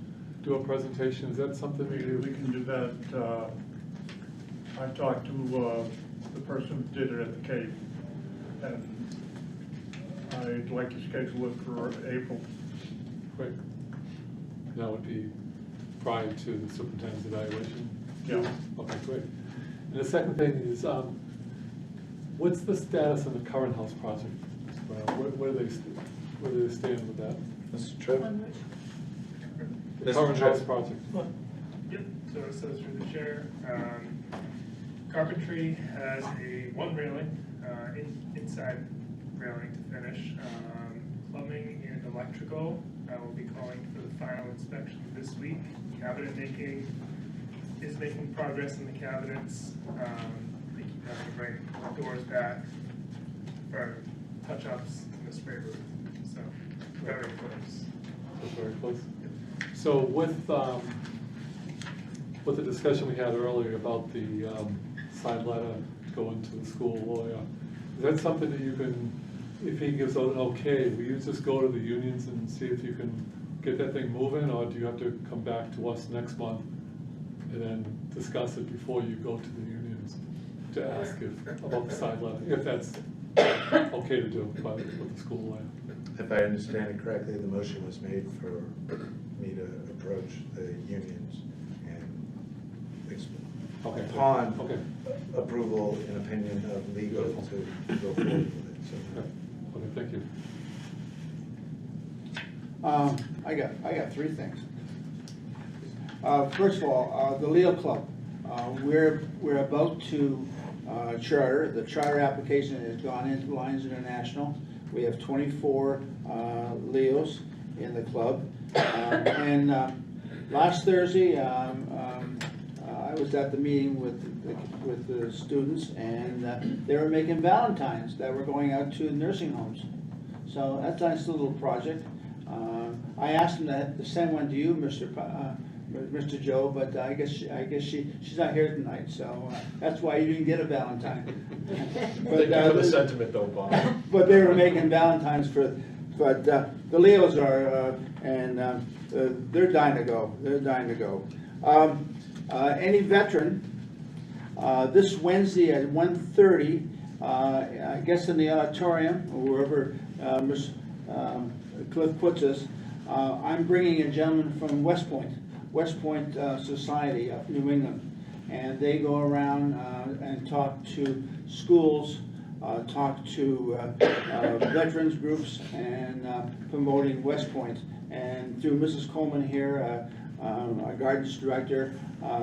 do a presentation. Is that something We you can do that. I talked to the person who did it at the Cape, and I'd like to schedule it for April. Great. That would be prior to the superintendent's evaluation? Yeah. Okay, great. And the second thing is, what's the status of the current house project? Where do they stand with that? Mr. Tripp? The Mr. current Tripp. house project? Yep, so it says through the chair, carpentry has one railing, inside railing to finish. Plumbing and electrical, I will be calling for the final inspection this week. Cabinet making is making progress in the cabinets. They keep having to bring doors back for touch-ups in the spray booth, so very close. That's very close. So with the discussion we had earlier about the side letter going to the school lawyer, is that something that you can, if he gives an okay, will you just go to the unions and see if you can get that thing moving, or do you have to come back to us next month and then discuss it before you go to the unions to ask about the side letter, if that's okay to do with the school lawyer? If I understand it correctly, the motion was made for me to approach the unions and Okay. upon Okay. approval and opinion of legal to go forward with it. So Okay, thank you. I got three things. First of all, the Leo Club. We're about to charter. The charter application has gone into Lions International. We have 24 Leos in the club. And last Thursday, I was at the meeting with the students, and they were making Valentines that were going out to nursing homes. So that's a nice little project. I asked them to send one to you, Mr. Joe, but I guess she's not here tonight, so that's why you didn't get a Valentine. Thank you for the sentiment though, Bob. But they were making Valentines but the Leos are, and they're dying to go. They're dying to go. Any veteran, this Wednesday at 1:30, I guess in the auditorium, or wherever Cliff puts us, I'm bringing a gentleman from West Point Society up New England. And they go around and talk to schools, talk to veterans groups, and promoting West Point. And through Mrs. Coleman here, our guidance director,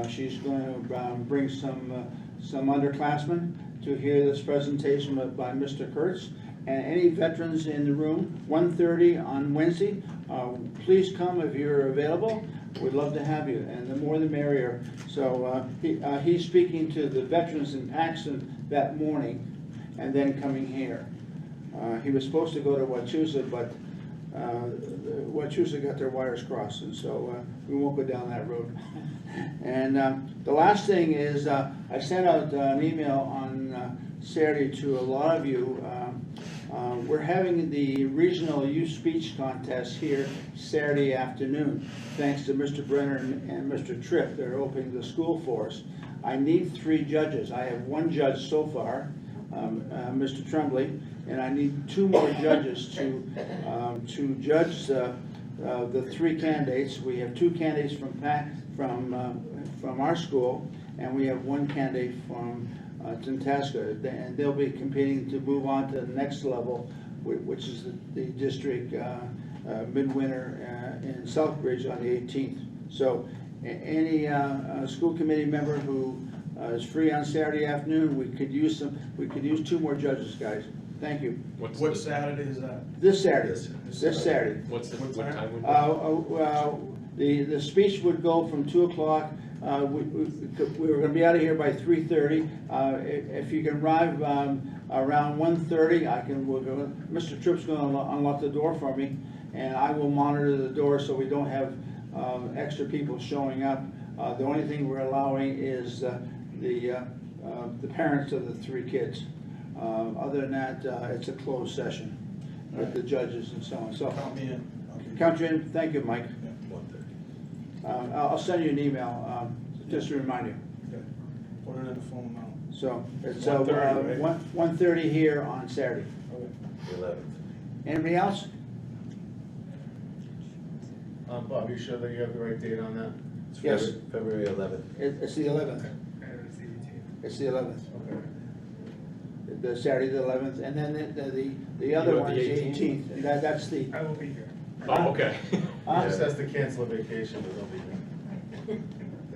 she's going to bring some underclassmen to hear this presentation by Mr. Kurtz. And any veterans in the room, 1:30 on Wednesday, please come if you're available. We'd love to have you, and the more the merrier. So he's speaking to the veterans in Paxton that morning, and then coming here. He was supposed to go to Wachusett, but Wachusett got their wires crossed, and so we won't go down that road. And the last thing is, I sent out an email on Saturday to a lot of you. We're having the regional youth speech contest here Saturday afternoon, thanks to Mr. Brenner and Mr. Tripp. They're opening the school for us. I need 3 judges. I have 1 judge so far, Mr. Tremblay, and I need 2 more judges to judge the 3 candidates. We have 2 candidates from our school, and we have 1 candidate from Tantasca, and they'll be competing to move on to the next level, which is the district midwinter in Southbridge on the 18th. So any school committee member who is free on Saturday afternoon, we could use 2 more judges, guys. Thank you. What Saturday is that? This Saturday. This Saturday. What time would Well, the speech would go from 2 o'clock. We were gonna be out of here by 3:30. If you can arrive around 1:30, Mr. Tripp's gonna unlock the door for me, and I will monitor the door so we don't have extra people showing up. The only thing we're allowing is the parents of the 3 kids. Other than that, it's a closed session with the judges and so on. So Count me in. Okay. count you in. Thank you, Mike. Yeah. I'll send you an email, just to remind you. Okay. Put it in the phone now. So it's 1:30, right? 1:30 here on Saturday. Okay. 11th. Anybody else? Bob, you sure that you have the right date on that? It's Yes. February 11th. It's the 11th. It's the 11th. Okay. The Saturday the 11th, and then the other You have one the is the 18th? 18th. And that's the. I will be here. Oh, okay. He just has to cancel a vacation, but he'll be here.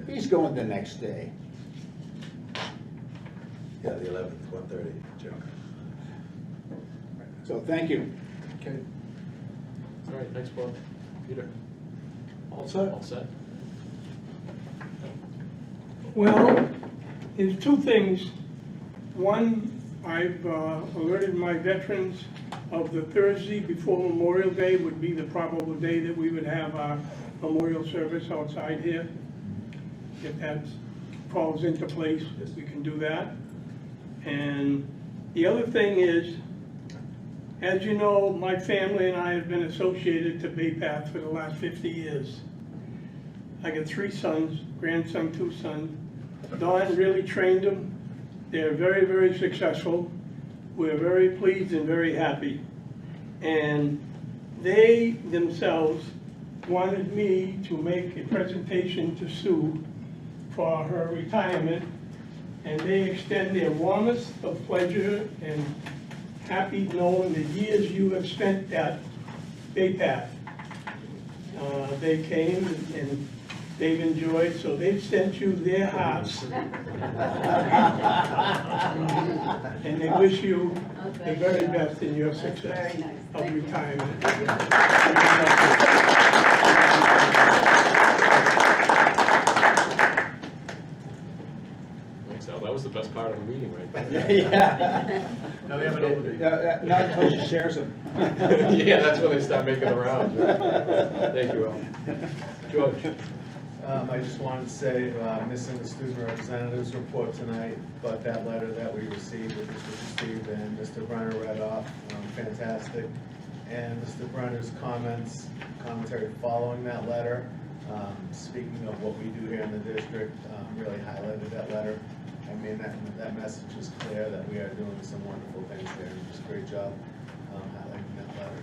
He's going the next day. Yeah, the 11th, 1:30, Joe. So thank you. Okay. All right, thanks, Bob. Peter? All set? All set? Well, there's 2 things. One, I've alerted my veterans of the Thursday before Memorial Day would be the probable day that we would have our memorial service outside here. If that falls into place, we can do that. And the other thing is, as you know, my family and I have been associated to Bay Path for the last 50 years. I got 3 sons, grandson, 2 sons. Don really trained them. They're very, very successful. We're very pleased and very happy. And they themselves wanted me to make a presentation to Sue for her retirement, and they extend their warmest of pleasure and happy knowing the years you have spent at Bay Path. They came and they've enjoyed, so they've sent you their hearts. And they wish you the very best in your success of retirement. Thanks, Al. That was the best part of the meeting right there. Yeah. Now we have an overview. Not until she shares them. Yeah, that's when they start making the rounds. Thank you, Al. George? I just wanted to say, missing the student representatives report tonight, but that letter that we received, that Mr. Steve and Mr. Brenner read off, fantastic. And Mr. Brenner's commentary following that letter, speaking of what we do here in the district, really highlighted that letter. I mean, that message is clear that we are doing some wonderful things there, and just great job highlighting that letter.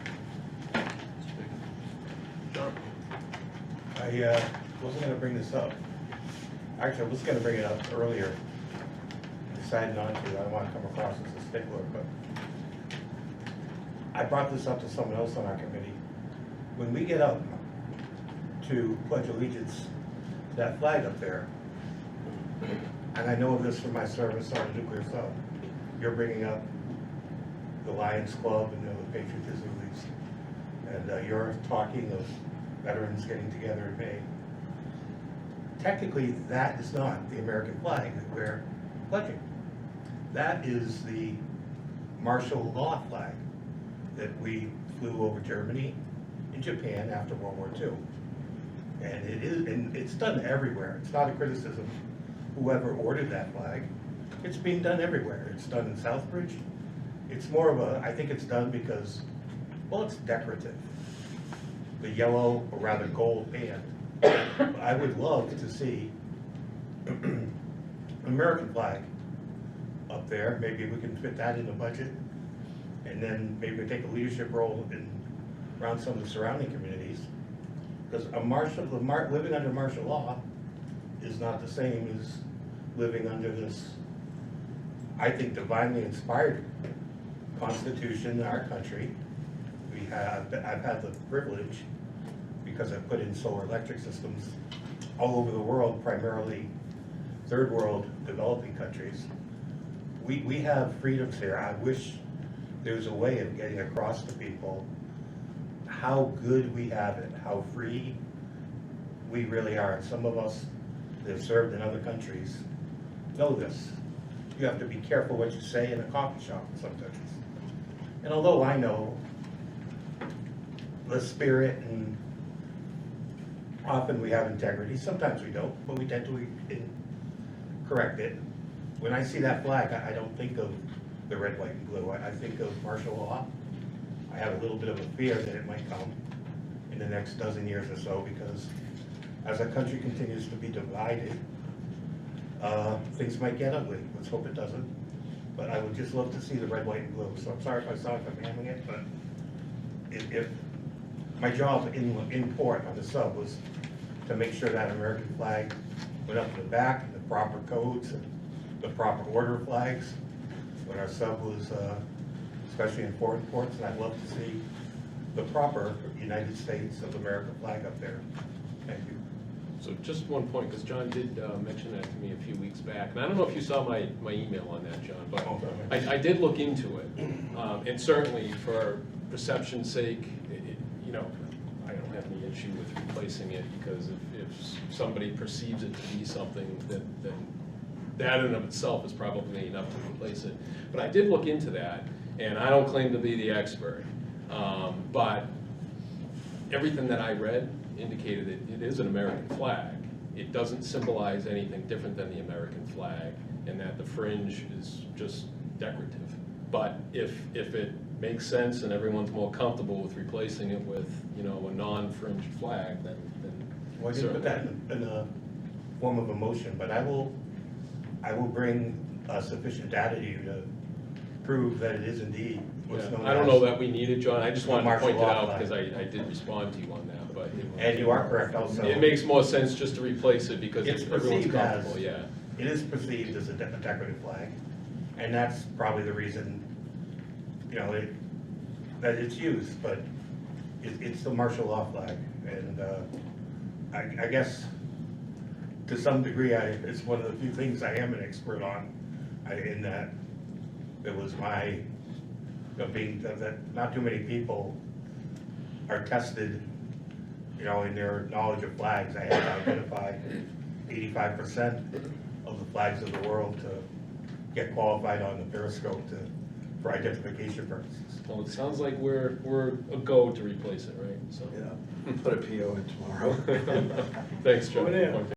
I wasn't gonna bring this up. Actually, I was gonna bring it up earlier. Decided not to. I don't wanna come across as a stickler, but I brought this up to someone else on our committee. When we get up to pledge allegiance to that flag up there, and I know this from my service on the nuclear sub, you're bringing up the Lions Club and the Patriotism Leagues, and you're talking of veterans getting together in May. Technically, that is not the American flag that we're pledging. That is the martial law flag that we flew over Germany and Japan after World War II. And it is, and it's done everywhere. It's not a criticism, whoever ordered that flag. It's being done everywhere. It's done in Southbridge. It's more of a, I think it's done because, well, it's decorative. The yellow, or rather gold band. I would love to see an American flag up there. Maybe we can fit that in the budget. And then maybe we take a leadership role in around some of the surrounding communities. Because living under martial law is not the same as living under this, I think, divinely inspired Constitution in our country. I've had the privilege, because I've put in solar electric systems all over the world, primarily third world developing countries. We have freedoms here. I wish there's a way of getting across to people how good we have it, how free we really are. And some of us that have served in other countries know this. You have to be careful what you say in a coffee shop in some countries. And although I know the spirit, and often we have integrity, sometimes we don't, but we tend to correct it. When I see that flag, I don't think of the red, white, and blue. I think of martial law. I have a little bit of a fear that it might come in the next dozen years or so, because as our country continues to be divided, things might get ugly. Let's hope it doesn't. But I would just love to see the red, white, and blue. So I'm sorry if I sound like I'm hamming it, but if my job in port on the sub was to make sure that American flag went up to the back, and the proper codes, and the proper order of flags when our sub was, especially in foreign ports, and I'd love to see the proper United States of America flag up there. Thank you. So just one point, because John did mention that to me a few weeks back, and I don't know if you saw my email on that, John, but I did look into it. And certainly for perception's sake, you know, I don't have any issue with replacing it, because if somebody perceives it to be something, then that in and of itself is probably enough to replace it. But I did look into that, and I don't claim to be the expert, but everything that I read indicated that it is an American flag. It doesn't symbolize anything different than the American flag, and that the fringe is just decorative. But if it makes sense and everyone's more comfortable with replacing it with, you know, a non-fringe flag, then Well, I didn't put that in a form of a motion, but I will bring sufficient data to you to prove that it is indeed what's known as. I don't know that we need it, John. I just wanted to point it out flag. because I did respond to you on that, but. And you are correct also. It makes more sense just to replace it because It's everyone's perceived as, comfortable, yeah. it is perceived as a decorative flag, and that's probably the reason, you know, that it's used, but it's the martial law flag, and I guess to some degree, it's one of the few things I am an expert on, in that it was my, being that not too many people are tested, you know, in their knowledge of flags. I had to identify 85% of the flags of the world to get qualified on the Periscope for identification purposes. Well, it sounds like we're a go to replace it, right? So. Yeah, put a PO in tomorrow. Thanks, John. Over there.